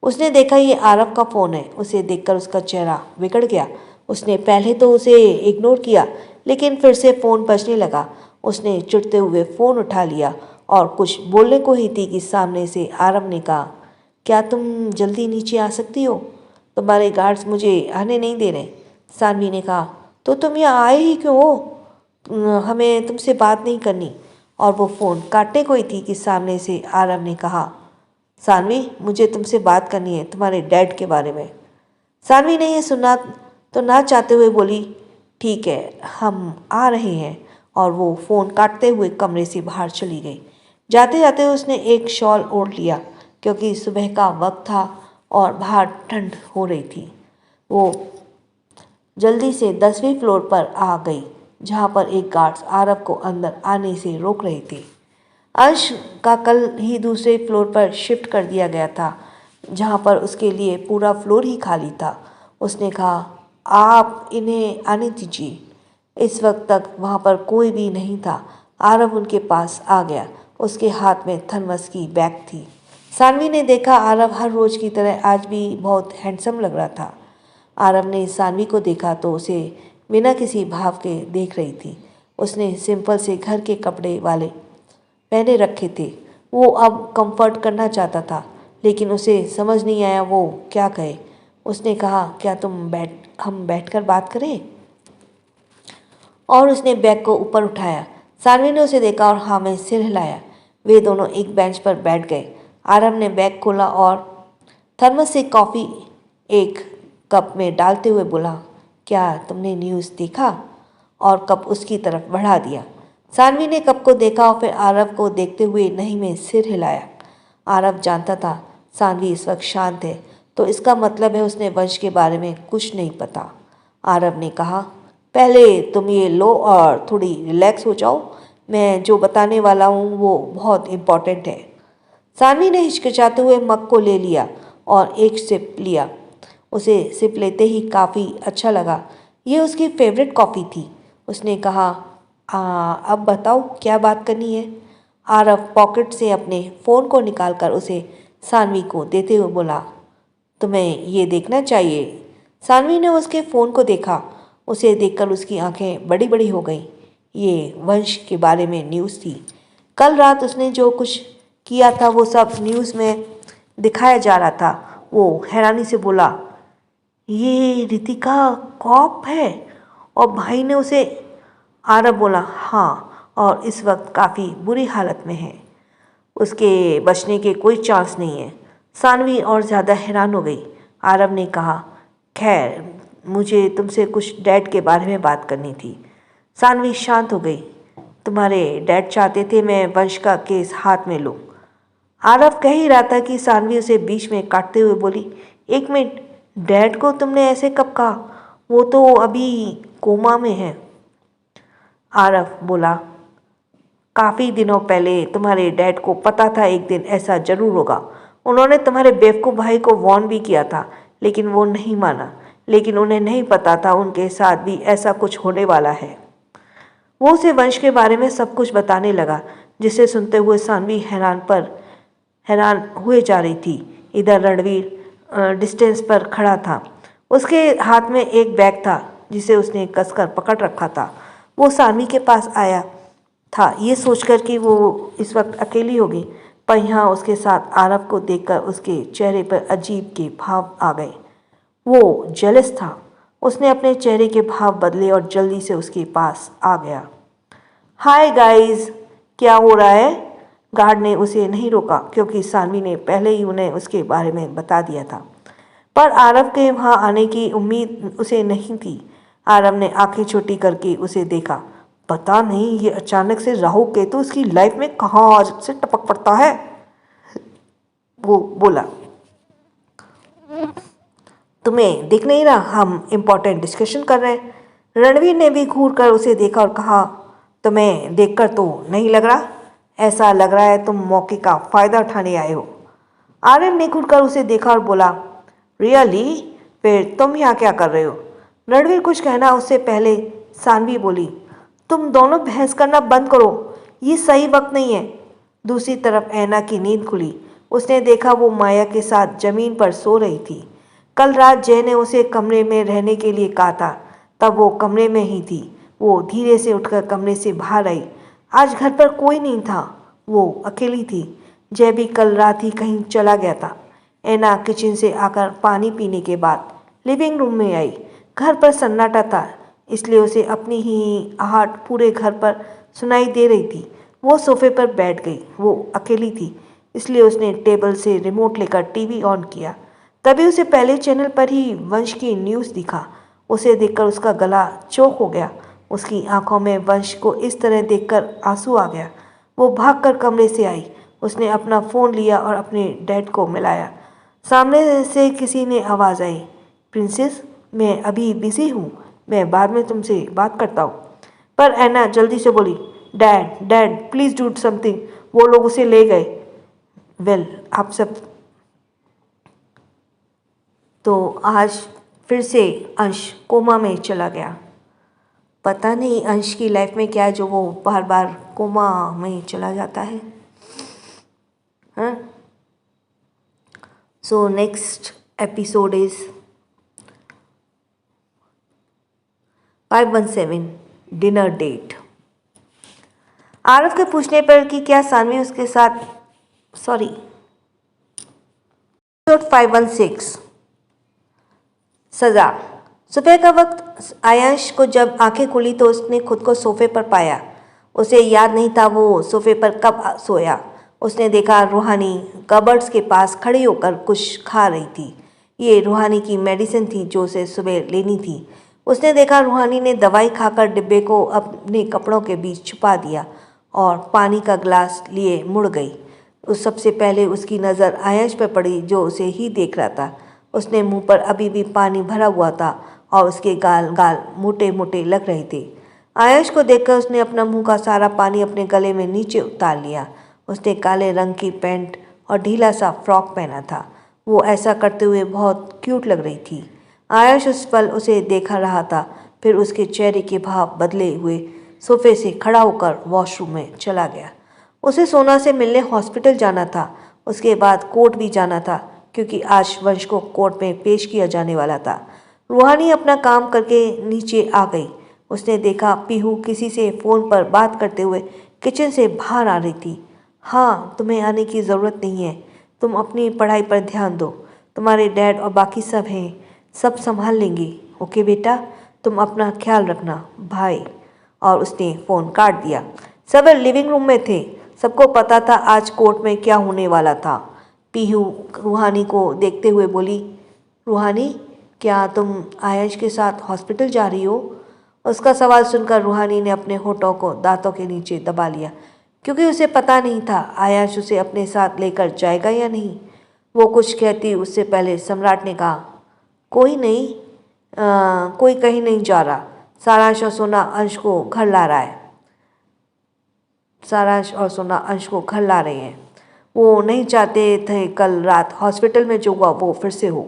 उसने देखा ये आरव का फ़ोन है। उसे देखकर उसका चेहरा बिगड़ गया। उसने पहले तो उसे इग्नोर किया, लेकिन फिर से फ़ोन बजने लगा। उसने चिढ़ते हुए फ़ोन उठा लिया और कुछ बोलने को ही थी कि सामने से आरव ने कहा, क्या तुम जल्दी नीचे आ सकती हो? तुम्हारे गार्ड्स मुझे आने नहीं दे रहे। सानवी ने कहा, तो तुम यहाँ आए ही क्यों हो? हमें तुमसे बात नहीं करनी। और वो फ़ोन काटने को ही थी कि सामने से आरव ने कहा, सानवी, मुझे तुमसे बात करनी है तुम्हारे डैड के बारे में। सानवी ने यह सुना तो ना चाहते हुए बोली, ठीक है, हम आ रहे हैं। और वो फ़ोन काटते हुए कमरे से बाहर चली गई। जाते जाते उसने एक शॉल ओढ़ लिया। क्योंकि सुबह का वक्त था और बाहर ठंड हो रही थी। वो जल्दी से 10वें फ्लोर पर आ गई, जहाँ पर एक गार्ड्स आरव को अंदर आने से रोक रहे थे। अंश का कल ही दूसरे फ्लोर पर शिफ्ट कर दिया गया था, जहाँ पर उसके लिए पूरा फ्लोर ही खाली था। उसने कहा, आप इन्हें आने दीजिए। इस वक्त तक वहाँ पर कोई भी नहीं था। आरव उनके पास आ गया। उसके हाथ में थर्मस की बैग थी। सानवी ने देखा आरव हर रोज की तरह आज भी बहुत हैंडसम लग रहा था। आरव ने सानवी को देखा तो उसे बिना किसी भाव के देख रही थी। उसने सिंपल से घर के कपड़े वाले पहने रखे थे। वो अब कंफर्ट करना चाहता था, लेकिन उसे समझ नहीं आया वो क्या कहे। उसने कहा, क्या हम बैठकर बात करें? और उसने बैग को ऊपर उठाया। सानवी ने उसे देखा और हाँ में सिर हिलाया। वे दोनों एक बेंच पर बैठ गए। आरव ने बैग खोला और थर्मस से कॉफ़ी एक कप में डालते हुए बोला, क्या तुमने न्यूज़ देखा? और कप उसकी तरफ बढ़ा दिया। सानवी ने कप को देखा और फिर आरव को देखते हुए नहीं में सिर हिलाया। आरव जानता था सानवी इस वक्त शांत है, तो इसका मतलब है उसने वंश के बारे में कुछ नहीं पता। आरव ने कहा, पहले तुम ये लो और थोड़ी रिलैक्स हो जाओ। मैं जो बताने वाला हूँ वो बहुत इम्पोर्टेंट है। सानवी ने हिचकिचाते हुए मग को ले लिया और एक सिप लिया। उसे सिप लेते ही काफ़ी अच्छा लगा। ये उसकी फेवरेट कॉफ़ी थी। उसने कहा, अब बताओ क्या बात करनी है? आरव पॉकेट से अपने फ़ोन को निकालकर उसे सानवी को देते हुए बोला, तुम्हें ये देखना चाहिए। सानवी ने उसके फ़ोन को देखा। उसे देखकर उसकी आंखें बड़ी बड़ी हो गईं। ये वंश के बारे में न्यूज़ थी। कल रात उसने जो कुछ किया था वो सब न्यूज़ में दिखाया जा रहा था। वो हैरानी से बोला, ये रितिका कॉप है? और भाई ने उसे। आरव बोला, हाँ, और इस वक्त काफ़ी बुरी हालत में है। उसके बचने के कोई चांस नहीं है। सानवी और ज़्यादा हैरान हो गई। आरव ने कहा, खैर, मुझे तुमसे कुछ डैड के बारे में बात करनी थी। सानवी शांत हो गई। तुम्हारे डैड चाहते थे मैं वंश का केस हाथ में लूँ। आरव कह ही रहा था कि सानवी उसे बीच में काटते हुए बोली, एक मिनट, डैड को तुमने ऐसे कब कहा? वो तो अभी कोमा में है। आरव बोला, काफ़ी दिनों पहले तुम्हारे डैड को पता था एक दिन ऐसा जरूर होगा। उन्होंने तुम्हारे बेवकूफ़ भाई को वार्न भी किया था, लेकिन वो नहीं माना। लेकिन उन्हें नहीं पता था उनके साथ भी ऐसा कुछ होने वाला है। वो उसे वंश के बारे में सब कुछ बताने लगा, जिसे सुनते हुए सानवी हैरान हुए जा रही थी। इधर रणवीर डिस्टेंस पर खड़ा था। उसके हाथ में एक बैग था जिसे उसने कसकर पकड़ रखा था। वो सानवी के पास आया था ये सोचकर कि वो इस वक्त अकेली होगी, पर यहाँ उसके साथ आरव को देखकर उसके चेहरे पर अजीब के भाव आ गए। वो जेलस था। उसने अपने चेहरे के भाव बदले और जल्दी से उसके पास आ गया। हाय गाइस, क्या हो रहा है? गार्ड ने उसे नहीं रोका, क्योंकि सानवी ने पहले ही उन्हें उसके बारे में बता दिया था। पर आरव के वहाँ आने की उम्मीद उसे नहीं थी। आरव ने आंखें छोटी करके उसे देखा। पता नहीं ये अचानक से राहु केतु उसकी लाइफ में कहाँ से टपक पड़ता है। वो बोला, तुम्हें दिख नहीं रहा हम इम्पोर्टेंट डिस्कशन कर रहे हैं? रणवीर ने भी घूर कर उसे देखा और कहा, तुम्हें देखकर तो नहीं लग रहा। ऐसा लग रहा है तुम मौके का फ़ायदा उठाने आए हो। आर्यन ने घूरकर उसे देखा और बोला, रियली? फिर तुम यहाँ क्या कर रहे हो? रणवीर कुछ कहना उससे पहले सानवी बोली, तुम दोनों बहस करना बंद करो, ये सही वक्त नहीं है। दूसरी तरफ ऐना की नींद खुली। उसने देखा वो माया के साथ जमीन पर सो रही थी। कल रात जय ने उसे कमरे में रहने के लिए कहा था, तब वो कमरे में ही थी। वो धीरे से उठकर कमरे से बाहर आई। आज घर पर कोई नहीं था, वो अकेली थी। जय भी कल रात ही कहीं चला गया था। ऐना किचन से आकर पानी पीने के बाद लिविंग रूम में आई। घर पर सन्नाटा था, इसलिए उसे अपनी ही आहट पूरे घर पर सुनाई दे रही थी। वो सोफे पर बैठ गई। वो अकेली थी, इसलिए उसने टेबल से रिमोट लेकर टीवी ऑन किया। तभी उसे पहले चैनल पर ही वंश की न्यूज़ दिखा। उसे देखकर उसका गला चोक हो गया। उसकी आंखों में वंश को इस तरह देखकर आंसू आ गया। वो भागकर कमरे से आई। उसने अपना फ़ोन लिया और अपने डैड को मिलाया। सामने से किसी ने आवाज़ आई, प्रिंसेस, मैं अभी बिज़ी हूँ, मैं बाद में तुमसे बात करता हूँ। पर ऐना जल्दी से बोली, dad dad please do something, वो लोग उसे ले गए। वेल आप सब तो आज फिर से अंश कोमा में चला गया। पता नहीं अंश की लाइफ में क्या है जो वो बार बार कोमा में चला जाता है। हाँ, so next episode is 517 dinner date. Aarav के पूछने पर कि क्या सानवी उसके साथ एपिसोड 516 सजा। सुबह का वक्त आयांश को जब आंखें खुली तो उसने खुद को सोफे पर पाया। उसे याद नहीं था वो सोफे पर कब सोया। उसने देखा रूहानी कबर्ड्स के पास खड़ी होकर कुछ खा रही थी। ये रूहानी की मेडिसिन थी जो उसे सुबह लेनी थी। उसने देखा रूहानी ने दवाई खाकर डिब्बे को अपने कपड़ों के बीच छुपा दिया और पानी का गिलास लिए मुड़ गई। उस सबसे पहले उसकी नज़र आयांश पर पड़ी जो उसे ही देख रहा था। उसने मुंह पर अभी भी पानी भरा हुआ था और उसके गाल मोटे मोटे लग रहे थे। आयांश को देखकर उसने अपना मुंह का सारा पानी अपने गले में नीचे उतार लिया। उसने काले रंग की पैंट और ढीला सा फ्रॉक पहना था। वो ऐसा करते हुए बहुत क्यूट लग रही थी। आयांश उस पल उसे देखा रहा था, फिर उसके चेहरे के भाव बदले हुए सोफे से खड़ा होकर वॉशरूम में चला गया। उसे सोना से मिलने हॉस्पिटल जाना था। उसके बाद कोर्ट भी जाना था क्योंकि आज वंश को कोर्ट में पेश किया जाने वाला था। रूहानी अपना काम करके नीचे आ गई। उसने देखा पीहू किसी से फ़ोन पर बात करते हुए किचन से बाहर आ रही थी। हाँ, तुम्हें आने की ज़रूरत नहीं है, तुम अपनी पढ़ाई पर ध्यान दो, तुम्हारे डैड और बाकी सब हैं, सब संभाल लेंगे। ओके बेटा, तुम अपना ख्याल रखना, भाई। और उसने फ़ोन काट दिया। सब लिविंग रूम में थे। सबको पता था आज कोर्ट में क्या होने वाला था। पीहू रूहानी को देखते हुए बोली, रूहानी, क्या तुम आयश के साथ हॉस्पिटल जा रही हो? उसका सवाल सुनकर रूहानी ने अपने होठों को दांतों के नीचे दबा लिया क्योंकि उसे पता नहीं था आयश उसे अपने साथ लेकर जाएगा या नहीं। वो कुछ कहती उससे पहले सम्राट ने कहा, कोई नहीं, कोई कहीं नहीं जा रहा। सारांश और सोना अंश को घर ला रहा है। सारांश और सोना अंश को घर ला रहे हैं। वो नहीं चाहते थे कल रात हॉस्पिटल में जो हुआ वो फिर से हो।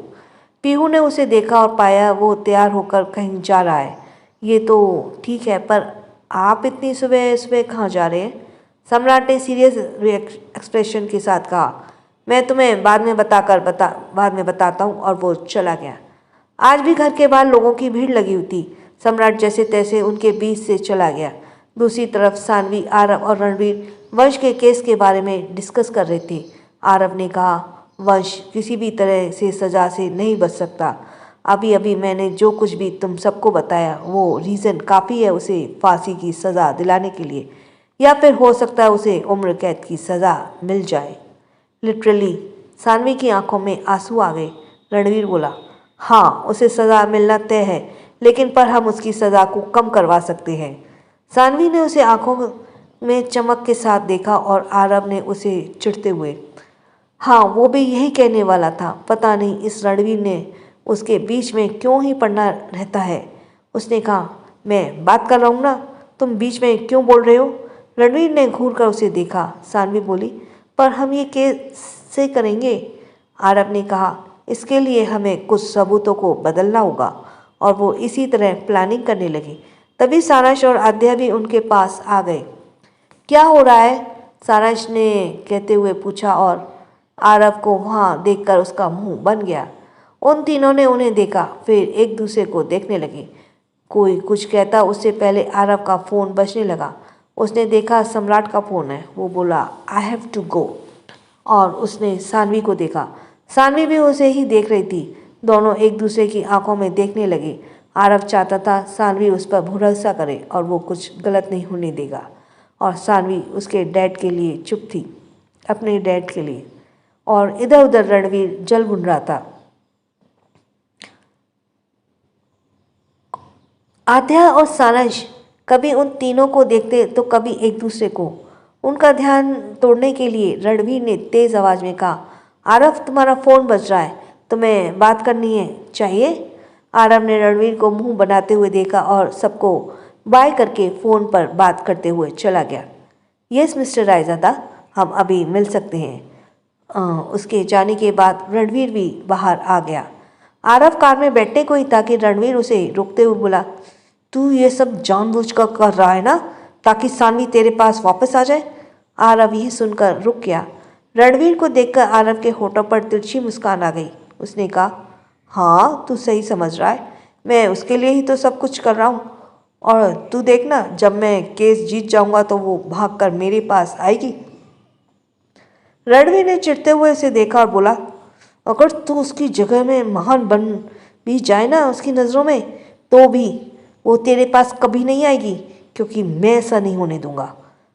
पीहू ने उसे देखा और पाया वो तैयार होकर कहीं जा रहा है। ये तो ठीक है, पर आप इतनी सुबह सुबह कहाँ जा रहे हैं? सम्राट ने सीरियस एक्सप्रेशन के साथ कहा, मैं तुम्हें बाद में बताता हूँ। और वो चला गया। आज भी घर के बाहर लोगों की भीड़ लगी हुई थी। सम्राट जैसे तैसे उनके बीच से चला गया। दूसरी तरफ सानवी, आरव और रणवीर वंश के केस के बारे में डिस्कस कर रहे थे। आरव ने कहा, वंश किसी भी तरह से सज़ा से नहीं बच सकता। अभी अभी मैंने जो कुछ भी तुम सबको बताया वो रीज़न काफ़ी है उसे फांसी की सज़ा दिलाने के लिए, या फिर हो सकता है उसे उम्र कैद की सज़ा मिल जाए। लिटरली सानवी की आंखों में आंसू आ गए। रणवीर बोला, हाँ, उसे सज़ा मिलना तय है, लेकिन पर हम उसकी सज़ा को कम करवा सकते हैं। सानवी ने उसे आंखों में चमक के साथ देखा और आरव ने उसे चिढ़ते हुए, हाँ, वो भी यही कहने वाला था। पता नहीं इस रणवीर ने उसके बीच में क्यों ही पड़ना रहता है। उसने कहा, मैं बात कर रहा हूँ ना, तुम बीच में क्यों बोल रहे हो? रणवीर ने घूर कर उसे देखा। सानवी बोली, पर हम ये कैसे करेंगे? आरव ने कहा, इसके लिए हमें कुछ सबूतों को बदलना होगा। और वो इसी तरह प्लानिंग करने लगे। तभी सारांश और आद्या भी उनके पास आ गए। क्या हो रहा है? सारांश ने कहते हुए पूछा और आरव को वहाँ देखकर उसका मुंह बन गया। उन तीनों ने उन्हें देखा, फिर एक दूसरे को देखने लगे। कोई कुछ कहता उससे पहले आरव का फ़ोन बजने लगा। उसने देखा सम्राट का फ़ोन है। वो बोला, आई हैव टू गो। और उसने सानवी को देखा। सानवी भी उसे ही देख रही थी। दोनों एक दूसरे की आंखों में देखने लगे। आरव चाहता था सानवी उस पर भरोसा करे और वो कुछ गलत नहीं होने देगा। और सानवी उसके डैड के लिए चुप थी, अपने डैड के लिए। और इधर उधर रणवीर जल भुन रहा था। आद्या और सारांश कभी उन तीनों को देखते तो कभी एक दूसरे को। उनका ध्यान तोड़ने के लिए रणवीर ने तेज आवाज में कहा, आरव तुम्हारा फ़ोन बज रहा है, तुम्हें बात करनी है, चाहिए? आरव ने रणवीर को मुंह बनाते हुए देखा और सबको बाय करके फ़ोन पर बात करते हुए चला गया। यस मिस्टर रायजादा, हम अभी मिल सकते हैं। उसके जाने के बाद रणवीर भी बाहर आ गया। आरव कार में बैठने को ही ताकि रणवीर उसे रोकते हुए बोला, तू ये सब जानबूझकर कर रहा है ना, ताकि सानवी तेरे पास वापस आ जाए? आरव यह सुनकर रुक गया। रणवीर को देखकर आरव के होठों पर तिरछी मुस्कान आ गई। उसने कहा, हाँ तू सही समझ रहा है, मैं उसके लिए ही तो सब कुछ कर रहा हूँ। और तू देखना, जब मैं केस जीत जाऊंगा तो वो भागकर मेरे पास आएगी। रणवीर ने चिढ़ते हुए उसे देखा और बोला, अगर तू उसकी जगह में महान बन भी जाए ना उसकी नज़रों में, तो भी वो तेरे पास कभी नहीं आएगी, क्योंकि मैं ऐसा नहीं होने दूंगा।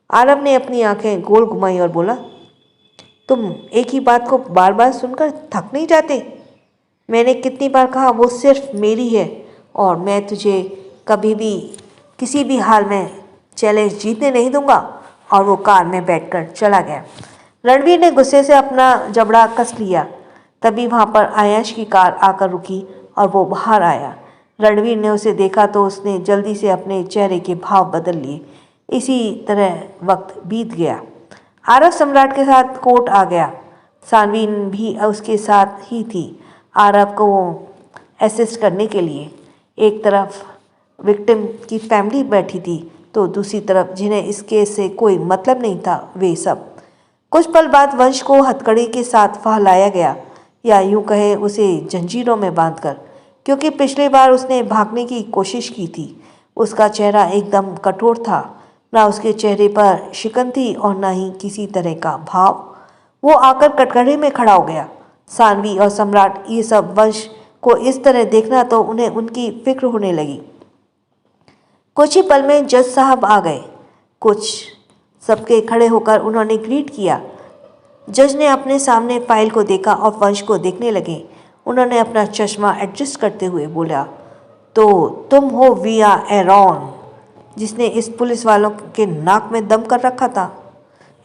आरव ने अपनी आंखें गोल घुमाई और बोला, तुम एक ही बात को बार बार सुनकर थक नहीं जाते? मैंने कितनी बार कहा वो सिर्फ मेरी है और मैं तुझे कभी भी किसी भी हाल में चैलेंज जीतने नहीं दूंगा। और वो कार में बैठकर चला गया। रणवीर ने गुस्से से अपना जबड़ा कस लिया। तभी वहाँ पर आयश की कार आकर रुकी और वो बाहर आया। रणवीर ने उसे देखा तो उसने जल्दी से अपने चेहरे के भाव बदल लिए। इसी तरह वक्त बीत गया। आरव सम्राट के साथ कोर्ट आ गया। सानवी भी उसके साथ ही थी, आरव को असिस्ट करने के लिए। एक तरफ विक्टिम की फैमिली बैठी थी तो दूसरी तरफ जिन्हें इस केस से कोई मतलब नहीं था, वे सब। कुछ पल बाद वंश को हथकड़ी के साथ फहलाया गया, या यूं कहे उसे जंजीरों में बांधकर, क्योंकि पिछली बार उसने भागने की कोशिश की थी। उसका चेहरा एकदम कठोर था, ना उसके चेहरे पर शिकन थी और ना ही किसी तरह का भाव। वो आकर कटघरे में खड़ा हो गया। सानवी और सम्राट ये सब वंश को इस तरह देखना तो उन्हें उनकी फिक्र होने लगी। कुछ ही पल में जज साहब आ गए। कुछ सबके खड़े होकर उन्होंने ग्रीट किया। जज ने अपने सामने फाइल को देखा और वंश को देखने लगे। उन्होंने अपना चश्मा एडजस्ट करते हुए बोला, तो तुम हो विया एरॉन, जिसने इस पुलिस वालों के नाक में दम कर रखा था।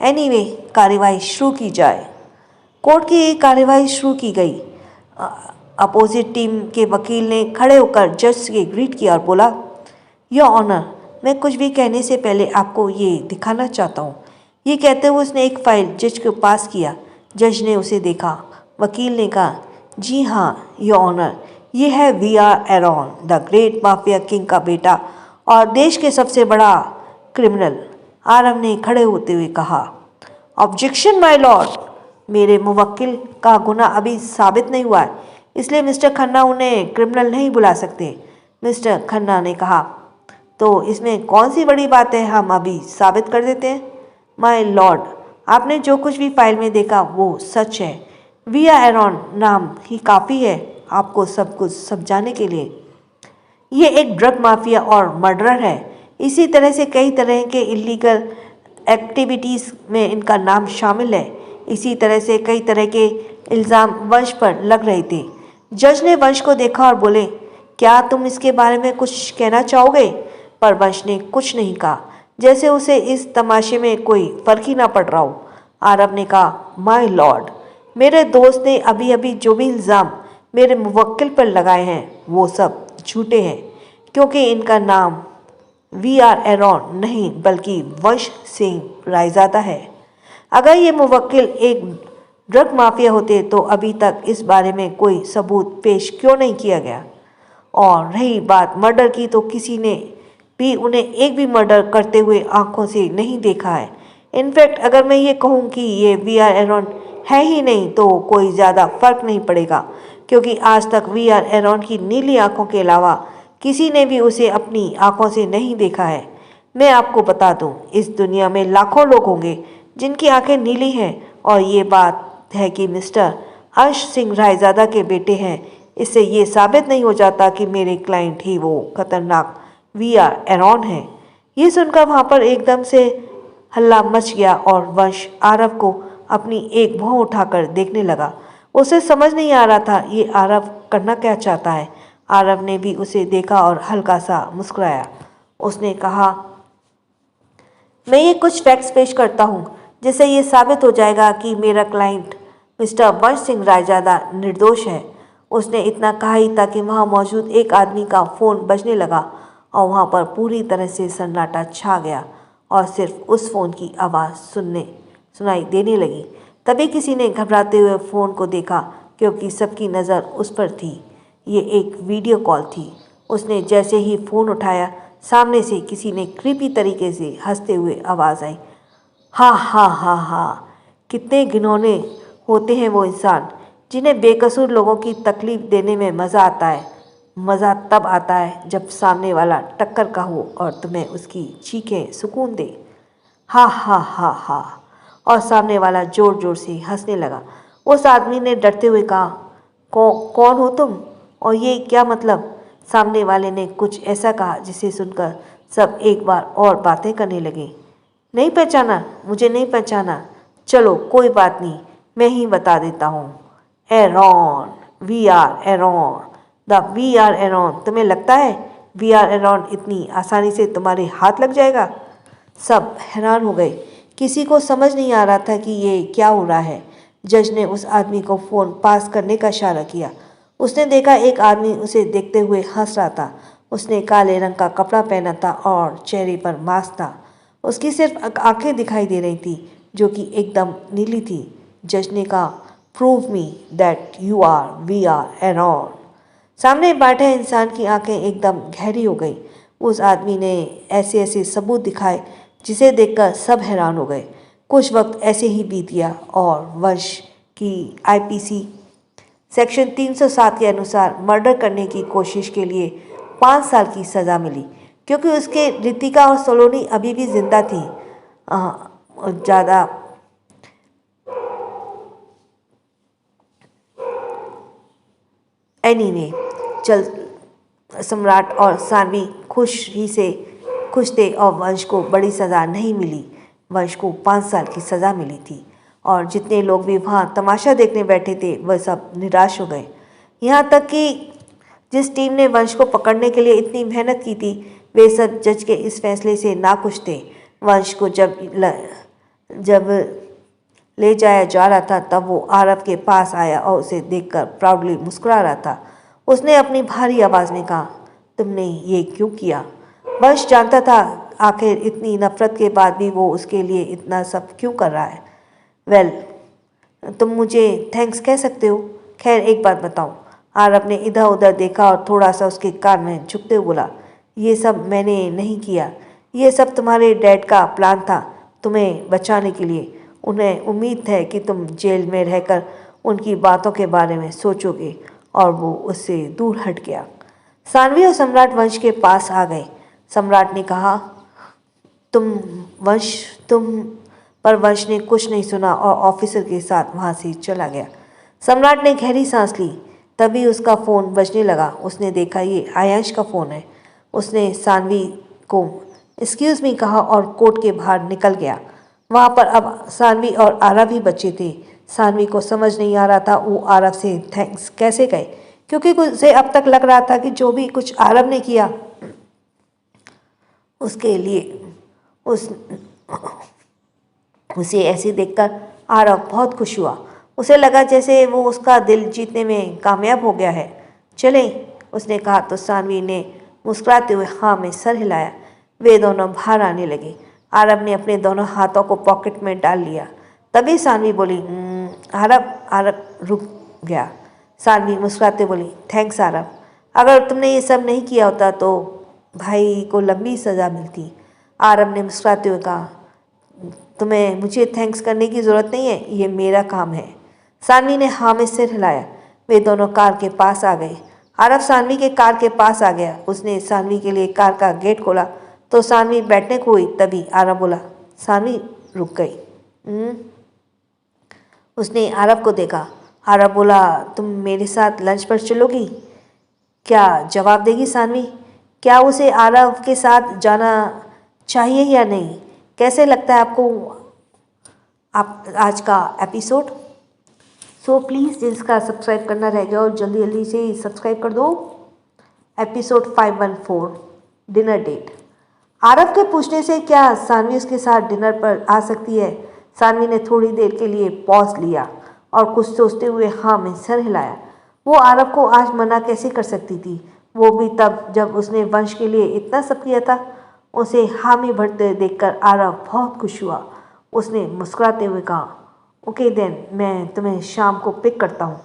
एनीवे, कार्यवाही शुरू की जाए। कोर्ट की कार्यवाही शुरू की गई। अपोजिट टीम के वकील ने खड़े होकर जज से ग्रीट किया और बोला, योर ऑनर, मैं कुछ भी कहने से पहले आपको ये दिखाना चाहता हूँ। ये कहते हुए उसने एक फाइल जज के पास किया। जज ने उसे देखा। वकील ने कहा, जी हाँ योर ऑनर, ये है विया Aaron, the great mafia king का बेटा और देश के सबसे बड़ा क्रिमिनल। आरव ने खड़े होते हुए कहा, ऑब्जेक्शन माय लॉर्ड, मेरे मुवक्किल का गुनाह अभी साबित नहीं हुआ है, इसलिए मिस्टर खन्ना उन्हें क्रिमिनल नहीं बुला सकते। मिस्टर खन्ना ने कहा, तो इसमें कौन सी बड़ी बात है, हम अभी साबित कर देते हैं। माय लॉर्ड, आपने जो कुछ भी फाइल में देखा वो सच है। विया एरॉन नाम ही काफ़ी है आपको सब कुछ समझाने के लिए। ये एक ड्रग माफिया और मर्डरर है। इसी तरह से कई तरह के इलीगल एक्टिविटीज़ में इनका नाम शामिल है। इसी तरह से कई तरह के इल्ज़ाम वंश पर लग रहे थे। जज ने वंश को देखा और बोले, क्या तुम इसके बारे में कुछ कहना चाहोगे? पर वंश ने कुछ नहीं कहा, जैसे उसे इस तमाशे में कोई फर्क ही ना पड़ रहा हो। आरव ने कहा, माय लॉर्ड, मेरे दोस्त ने अभी अभी जो भी इल्ज़ाम मेरे मुवक्किल पर लगाए हैं वो सब झूठे हैं, क्योंकि इनका नाम वीआर एरॉन नहीं बल्कि वंश सिंह रायजादा है। अगर ये मुवक्किल एक ड्रग माफिया होते तो अभी तक इस बारे में कोई सबूत पेश क्यों नहीं किया गया? और रही बात मर्डर की, तो किसी ने भी उन्हें एक भी मर्डर करते हुए आंखों से नहीं देखा है। इनफैक्ट अगर मैं ये कहूँ कि ये वीआर एरॉन है ही नहीं तो कोई ज़्यादा फर्क नहीं पड़ेगा, क्योंकि आज तक वीआर एरॉन की नीली आंखों के अलावा किसी ने भी उसे अपनी आंखों से नहीं देखा है। मैं आपको बता दूं, इस दुनिया में लाखों लोग होंगे जिनकी आंखें नीली हैं, और ये बात है कि मिस्टर अंश सिंह रायजादा के बेटे हैं, इससे ये साबित नहीं हो जाता कि मेरे क्लाइंट ही वो खतरनाक वीआर एरॉन है। ये सुनकर वहाँ पर एकदम से हल्ला मच गया और वंश आरव को अपनी एक भौं उठाकर देखने लगा। उसे समझ नहीं आ रहा था ये आरव करना क्या चाहता है। आरव ने भी उसे देखा और हल्का सा मुस्कुराया। उसने कहा, मैं ये कुछ फैक्ट्स पेश करता हूँ जिससे ये साबित हो जाएगा कि मेरा क्लाइंट मिस्टर वंश सिंह रायजादा निर्दोष है। उसने इतना कहा ही था कि वहाँ मौजूद एक आदमी का फ़ोन बजने लगा और वहाँ पर पूरी तरह से सन्नाटा छा गया और सिर्फ उस फ़ोन की आवाज़ सुनाई देने लगी। तभी किसी ने घबराते हुए फ़ोन को देखा क्योंकि सबकी नज़र उस पर थी। ये एक वीडियो कॉल थी। उसने जैसे ही फ़ोन उठाया, सामने से किसी ने क्रीपी तरीके से हंसते हुए आवाज़ आई, हा हा हा हा। कितने घिनौने होते हैं वो इंसान जिन्हें बेकसूर लोगों की तकलीफ देने में मज़ा आता है। मज़ा तब आता है जब सामने वाला टक्कर का हो और तुम्हें उसकी चीखें सुकून दे। हा हा हा हा। और सामने वाला जोर जोर से हंसने लगा। उस आदमी ने डरते हुए कहा, कौन हो तुम और ये क्या मतलब? सामने वाले ने कुछ ऐसा कहा जिसे सुनकर सब एक बार और बातें करने लगे। नहीं पहचाना? मुझे नहीं पहचाना? चलो कोई बात नहीं, मैं ही बता देता हूँ। Aaron, we are Aaron, the we are Aaron. तुम्हें लगता है वी आर एरॉन इतनी आसानी से तुम्हारे हाथ लग जाएगा? सब हैरान हो गए। किसी को समझ नहीं आ रहा था कि ये क्या हो रहा है। जज ने उस आदमी को फ़ोन पास करने का इशारा किया। उसने देखा एक आदमी उसे देखते हुए हंस रहा था। उसने काले रंग का कपड़ा पहना था और चेहरे पर मास्क था। उसकी सिर्फ आंखें दिखाई दे रही थी जो कि एकदम नीली थी। जज ने कहा, prove me that you are we are Aaron. सामने बैठे इंसान की आंखें एकदम गहरी हो गई। उस आदमी ने ऐसे ऐसे सबूत दिखाए जिसे देखकर सब हैरान हो गए। कुछ वक्त ऐसे ही बीत गया और वंश की आईपीसी सेक्शन 307 के अनुसार मर्डर करने की कोशिश के लिए 5 साल की सज़ा मिली। क्योंकि उसके रितिका और सलोनी अभी भी जिंदा थी। ज़्यादा एनीवे, चल सम्राट और सानवी खुश थे और वंश को बड़ी सज़ा नहीं मिली। वंश को 5 साल की सज़ा मिली थी और जितने लोग भी वहाँ तमाशा देखने बैठे थे वह सब निराश हो गए। यहाँ तक कि जिस टीम ने वंश को पकड़ने के लिए इतनी मेहनत की थी वे सब जज के इस फैसले से नाखुश थे। वंश को जब ले जाया जा रहा था तब वो आरव के पास आया और उसे देखकर प्राउडली मुस्कुरा रहा था। उसने अपनी भारी आवाज़ में कहा, तुमने ये क्यों किया? वंश जानता था आखिर इतनी नफरत के बाद भी वो उसके लिए इतना सब क्यों कर रहा है। वेल, तुम मुझे थैंक्स कह सकते हो। खैर एक बात बताओ। आरव ने इधर उधर देखा और थोड़ा सा उसके कान में झुकते हुए बोला, ये सब मैंने नहीं किया। ये सब तुम्हारे डैड का प्लान था तुम्हें बचाने के लिए। उन्हें उम्मीद है कि तुम जेल में रहकर उनकी बातों के बारे में सोचोगे और वो उससे दूर हट गया। सानवी और सम्राट वंश के पास आ गए। सम्राट ने कहा, तुम पर वंश ने कुछ नहीं सुना और ऑफिसर के साथ वहाँ से चला गया। सम्राट ने गहरी सांस ली। तभी उसका फ़ोन बजने लगा। उसने देखा ये आयांश का फ़ोन है। उसने सानवी को एक्सक्यूज़ मी कहा और कोर्ट के बाहर निकल गया। वहाँ पर अब सानवी और आरव ही बचे थे। सानवी को समझ नहीं आ रहा था वो आरव से थैंक्स कैसे कहे, क्योंकि उसे अब तक लग रहा था कि जो भी कुछ आरव ने किया उसके लिए उसे ऐसे देखकर आरव बहुत खुश हुआ। उसे लगा जैसे वो उसका दिल जीतने में कामयाब हो गया है। चले, उसने कहा तो सानवी ने मुस्कुराते हुए हाँ में सर हिलाया। वे दोनों बाहर आने लगे। आरव ने अपने दोनों हाथों को पॉकेट में डाल लिया। तभी सानवी बोली, आरव रुक गया। सानवी मुस्कुराते बोली, थैंक्स आरव। अगर तुमने ये सब नहीं किया होता तो भाई को लंबी सज़ा मिलती। आरव ने मुस्कुराते हुए कहा, तुम्हें मुझे थैंक्स करने की ज़रूरत नहीं है, ये मेरा काम है। सानवी ने हाँ में सिर हिलाया। वे दोनों कार के पास आ गए। आरव सानवी के कार के पास आ गया। उसने सानवी के लिए कार का गेट खोला तो सानवी बैठने को हुई। तभी आरव बोला, सानवी रुक गई। उसने आरव को देखा। आरव बोला, तुम मेरे साथ लंच पर चलोगी? क्या जवाब देगी सानवी? क्या उसे आरव के साथ जाना चाहिए या नहीं? कैसे लगता है आपको आज का एपिसोड? सो प्लीज़ जिसका सब्सक्राइब करना रह गया और जल्दी जल्दी से सब्सक्राइब कर दो। Episode 514 dinner date. आरव के पूछने से क्या सानवी उसके साथ डिनर पर आ सकती है? सानवी ने थोड़ी देर के लिए पॉज लिया और कुछ सोचते हुए हाँ में सर हिलाया। वो आरव को आज मना कैसे कर सकती थी, वो भी तब जब उसने वंश के लिए इतना सब किया था। उसे हामी भरते देखकर आरव बहुत खुश हुआ। उसने मुस्कुराते हुए कहा, ओके देन, मैं तुम्हें शाम को पिक करता हूँ।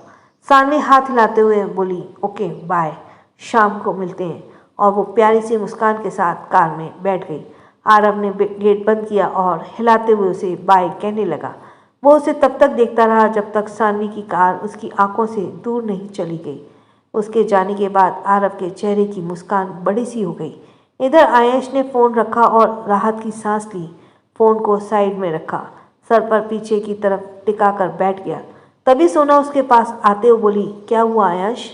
सानवी हाथ हिलाते हुए बोली, ओके बाय, शाम को मिलते हैं। और वो प्यारी सी मुस्कान के साथ कार में बैठ गई। आरव ने गेट बंद किया और हिलाते हुए उसे बाय कहने लगा। वो उसे तब तक देखता रहा जब तक सानवी की कार उसकी आंखों से दूर नहीं चली गई। उसके जाने के बाद आरव के चेहरे की मुस्कान बड़ी सी हो गई। इधर आयश ने फ़ोन रखा और राहत की सांस ली। फ़ोन को साइड में रखा, सर पर पीछे की तरफ टिकाकर बैठ गया। तभी सोना उसके पास आते हुए बोली, क्या हुआ आयश?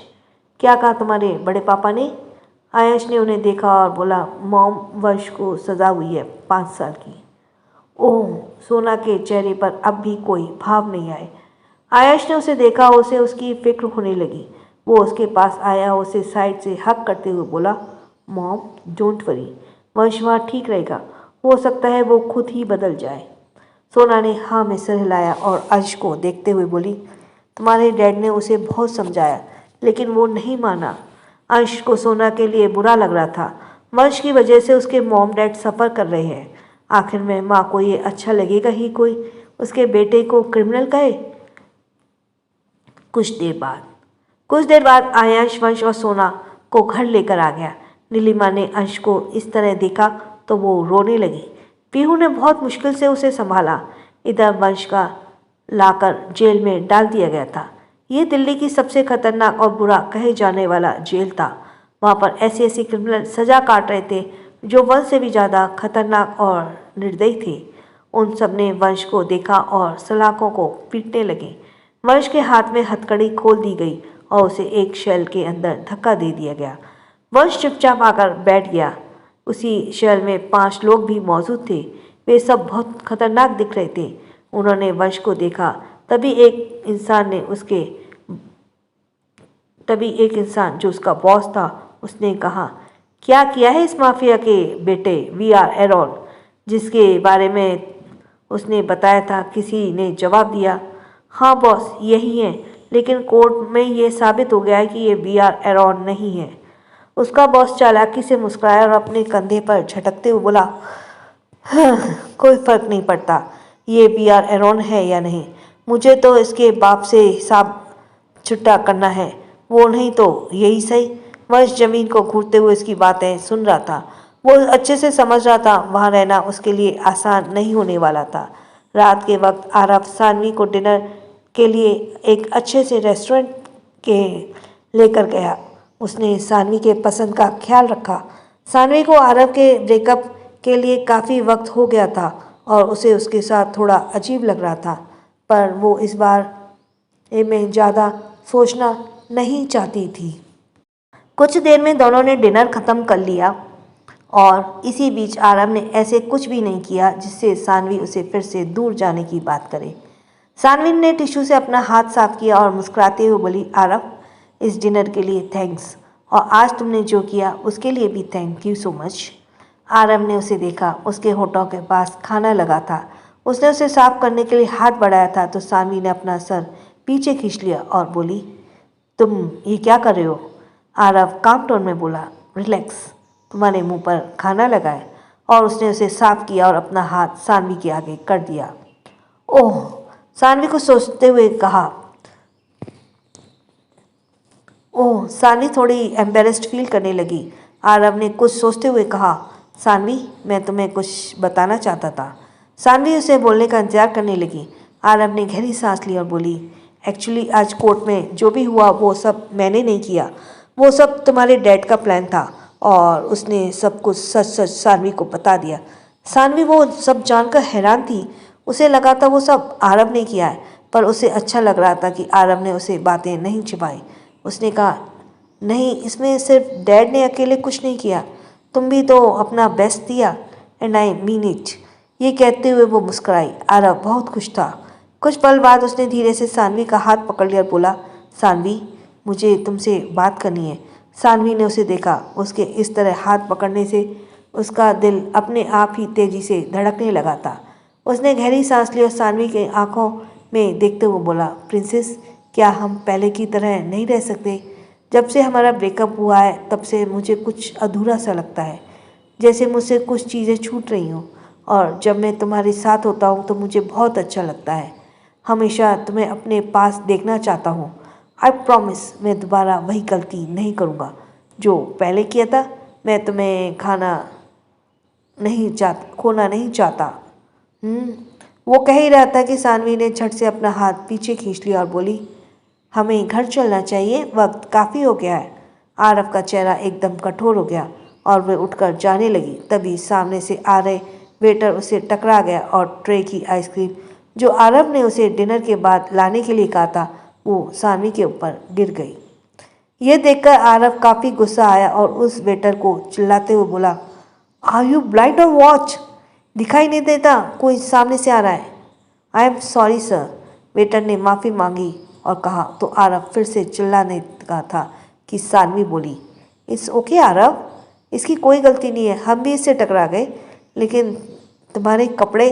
क्या कहा तुम्हारे बड़े पापा ने? आयश ने उन्हें देखा और बोला, मॉम, वंश को सज़ा हुई है 5 साल की। ओह, सोना के चेहरे पर अब भी कोई भाव नहीं आए। आयश ने उसे देखा, उसे उसकी फिक्र होने लगी। वो उसके पास आया, उसे साइड से हक करते हुए बोला, मॉम डोंट वरी, वंश वहाँ ठीक रहेगा, हो सकता है वो खुद ही बदल जाए। सोना ने हाँ में सिर हिलाया और अंश को देखते हुए बोली, तुम्हारे डैड ने उसे बहुत समझाया लेकिन वो नहीं माना। अंश को सोना के लिए बुरा लग रहा था। वंश की वजह से उसके मॉम डैड सफ़र कर रहे हैं। आखिर में माँ को ये अच्छा लगेगा ही कोई उसके बेटे को क्रिमिनल कहे। कुछ देर बाद आयश, वंश और सोना को घर लेकर आ गया। नीलिमा ने अंश को इस तरह देखा तो वो रोने लगी। पीहू ने बहुत मुश्किल से उसे संभाला। इधर वंश का लाकर जेल में डाल दिया गया था। ये दिल्ली की सबसे खतरनाक और बुरा कहे जाने वाला जेल था। वहाँ पर ऐसे ऐसे क्रिमिनल सजा काट रहे थे जो वंश से भी ज़्यादा खतरनाक और निर्दयी थे। उन सब ने वंश को देखा और सलाखों को पीटने लगे। वंश के हाथ में हथकड़ी खोल दी गई और उसे एक शेल के अंदर धक्का दे दिया गया। वंश चुपचाप आकर बैठ गया। उसी शेल में 5 लोग भी मौजूद थे। वे सब बहुत खतरनाक दिख रहे थे। उन्होंने वंश को देखा। तभी एक इंसान जो उसका बॉस था, उसने कहा, क्या किया है इस माफिया के बेटे VR एरोन, जिसके बारे में उसने बताया था? किसी ने जवाब दिया, हाँ बॉस, यही है, लेकिन कोर्ट में ये साबित हो गया है कि ये VR एरोन नहीं है। उसका बॉस चालाकी से मुस्कुराया और अपने कंधे पर झटकते हुए बोला, हाँ, कोई फर्क नहीं पड़ता ये VR एरोन है या नहीं, मुझे तो इसके बाप से हिसाब छुट्टा करना है, वो नहीं तो यही सही। वंश जमीन को घूरते हुए इसकी बातें सुन रहा था। वो अच्छे से समझ रहा था वहाँ रहना उसके लिए आसान नहीं होने वाला था। रात के वक्त आरव सानवी को डिनर के लिए एक अच्छे से रेस्टोरेंट के लेकर गया। उसने सानवी के पसंद का ख्याल रखा। सानवी को आरव के ब्रेकअप के लिए काफ़ी वक्त हो गया था और उसे उसके साथ थोड़ा अजीब लग रहा था, पर वो इस बार में ज़्यादा सोचना नहीं चाहती थी। कुछ देर में दोनों ने डिनर ख़त्म कर लिया और इसी बीच आरव ने ऐसे कुछ भी नहीं किया जिससे सानवी उसे फिर से दूर जाने की बात करे। सानवी ने टिश्यू से अपना हाथ साफ किया और मुस्कुराते हुए बोली, आरव, इस डिनर के लिए थैंक्स, और आज तुमने जो किया उसके लिए भी thank you so much. Aarav ने उसे देखा। उसके होठों के पास खाना लगा था। उसने उसे साफ करने के लिए हाथ बढ़ाया था तो सानवी ने अपना सर पीछे खींच लिया और बोली, तुम ये क्या कर रहे हो? आरव काम टोन में बोला, रिलैक्स, तुम्हारे मुंह पर खाना लगा है। और उसने उसे साफ किया और अपना हाथ सानवी के आगे कर दिया। ओह, सानवी को सोचते हुए कहा, ओह, सानवी थोड़ी एम्बेरेस्ड फील करने लगी। आरव ने कुछ सोचते हुए कहा, सानवी, मैं तुम्हें कुछ बताना चाहता था। सानवी उसे बोलने का इंतजार करने लगी। आरव ने गहरी सांस ली और बोली, एक्चुअली आज कोर्ट में जो भी हुआ वो सब मैंने नहीं किया, वो सब तुम्हारे डैड का प्लान था और उसने सब कुछ सच सच सानवी को बता दिया। सानवी वो सब जानकर हैरान थी। उसे लगा था वो सब आरव ने किया है, पर उसे अच्छा लग रहा था कि आरव ने उसे बातें नहीं छिपाई। उसने कहा, नहीं, इसमें सिर्फ डैड ने अकेले कुछ नहीं किया, तुम भी तो अपना बेस्ट दिया, एंड आई मीन इट। ये कहते हुए वो मुस्कुराई। आरव बहुत खुश था। कुछ पल बाद उसने धीरे से सानवी का हाथ पकड़ लिया और बोला, सानवी, मुझे तुमसे बात करनी है। सानवी ने उसे देखा। उसके इस तरह हाथ पकड़ने से उसका दिल अपने आप ही तेजी से धड़कने लगा था। उसने गहरी सांस ली और सानवी के आंखों में देखते हुए बोला, प्रिंसेस, क्या हम पहले की तरह नहीं रह सकते? जब से हमारा ब्रेकअप हुआ है तब से मुझे कुछ अधूरा सा लगता है, जैसे मुझसे कुछ चीज़ें छूट रही हों। और जब मैं तुम्हारे साथ होता हूँ तो मुझे बहुत अच्छा लगता है। हमेशा तुम्हें अपने पास देखना चाहता हूँ। आई प्रॉमिस मैं दोबारा वही गलती नहीं करूँगा जो पहले किया था। मैं तुम्हें खोना नहीं चाहता। वो कह ही रहा था कि सानवी ने झट से अपना हाथ पीछे खींच लिया और बोली, हमें घर चलना चाहिए, वक्त काफ़ी हो गया है। आरव का चेहरा एकदम कठोर हो गया और वह उठकर जाने लगी। तभी सामने से आ रहे वेटर उसे टकरा गया और ट्रे की आइसक्रीम जो आरव ने उसे डिनर के बाद लाने के लिए कहा था वो सानवी के ऊपर गिर गई। यह देखकर आरव काफ़ी गुस्सा आया और उस वेटर को चिल्लाते हुए बोला, आर यू ब्लाइंड और वॉच? दिखाई नहीं देता कोई सामने से आ रहा है? I am sorry sir. Waiter ने माफ़ी मांगी और कहा तो आरव फिर से चिल्लाने का था कि सानवी बोली, इट्स ओके आरव, इसकी कोई गलती नहीं है, हम भी इससे टकरा गए, लेकिन तुम्हारे कपड़े।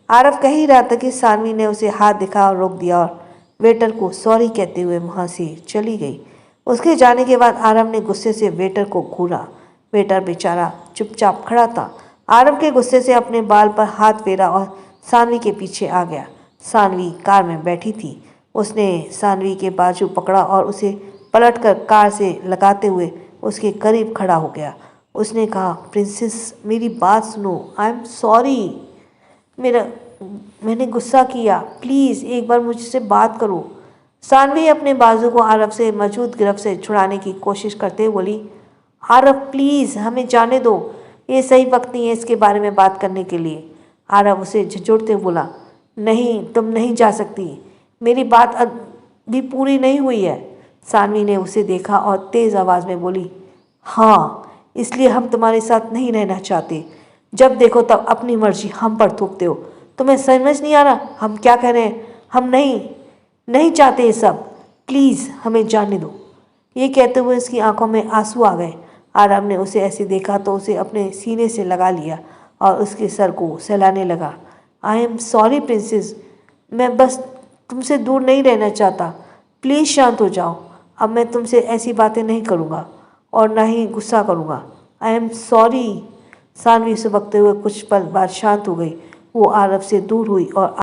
आरव कह ही रहा था कि सानवी ने उसे हाथ दिखा और रोक दिया और वेटर को सॉरी कहते हुए वहाँ से चली गई। उसके जाने के बाद आरव ने गुस्से से वेटर को घूरा। वेटर बेचारा चुपचाप खड़ा था। आरव के गुस्से से अपने बाल पर हाथ फेरा और सानवी के पीछे आ गया। सानवी कार में बैठी थी। उसने सानवी के बाजू पकड़ा और उसे पलटकर कार से लगाते हुए उसके करीब खड़ा हो गया। उसने कहा, प्रिंसेस मेरी बात सुनो, आई एम सॉरी, मैंने गुस्सा किया, प्लीज़ एक बार मुझसे बात करो। सानवी अपने बाजू को आरव से मौजूद गिरफ्त से छुड़ाने की कोशिश करते हुए बोली, आरव प्लीज़ हमें जाने दो, ये सही वक्त नहीं है इसके बारे में बात करने के लिए। आरव उसे झिझोड़ते हुए बोला, नहीं तुम नहीं जा सकती, मेरी बात अभी पूरी नहीं हुई है। सानवी ने उसे देखा और तेज़ आवाज़ में बोली, हाँ इसलिए हम तुम्हारे साथ नहीं रहना चाहते। जब देखो तब अपनी मर्जी हम पर थोपते हो। तुम्हें समझ नहीं आ रहा हम क्या कह रहे हैं? हम नहीं चाहते ये सब, प्लीज़ हमें जाने दो। ये कहते हुए उसकी आंखों में आंसू आ गए। आरव ने उसे ऐसे देखा तो उसे अपने सीने से लगा लिया और उसके सर को सहलाने लगा। आई एम सॉरी प्रिंसेस, मैं बस तुमसे दूर नहीं रहना चाहता, प्लीज़ शांत हो जाओ। अब मैं तुमसे ऐसी बातें नहीं करूँगा और ना ही गुस्सा करूँगा। I am sorry. सानवी से बकते हुए कुछ पल बाद शांत हो गई। वो आरव से दूर हुई और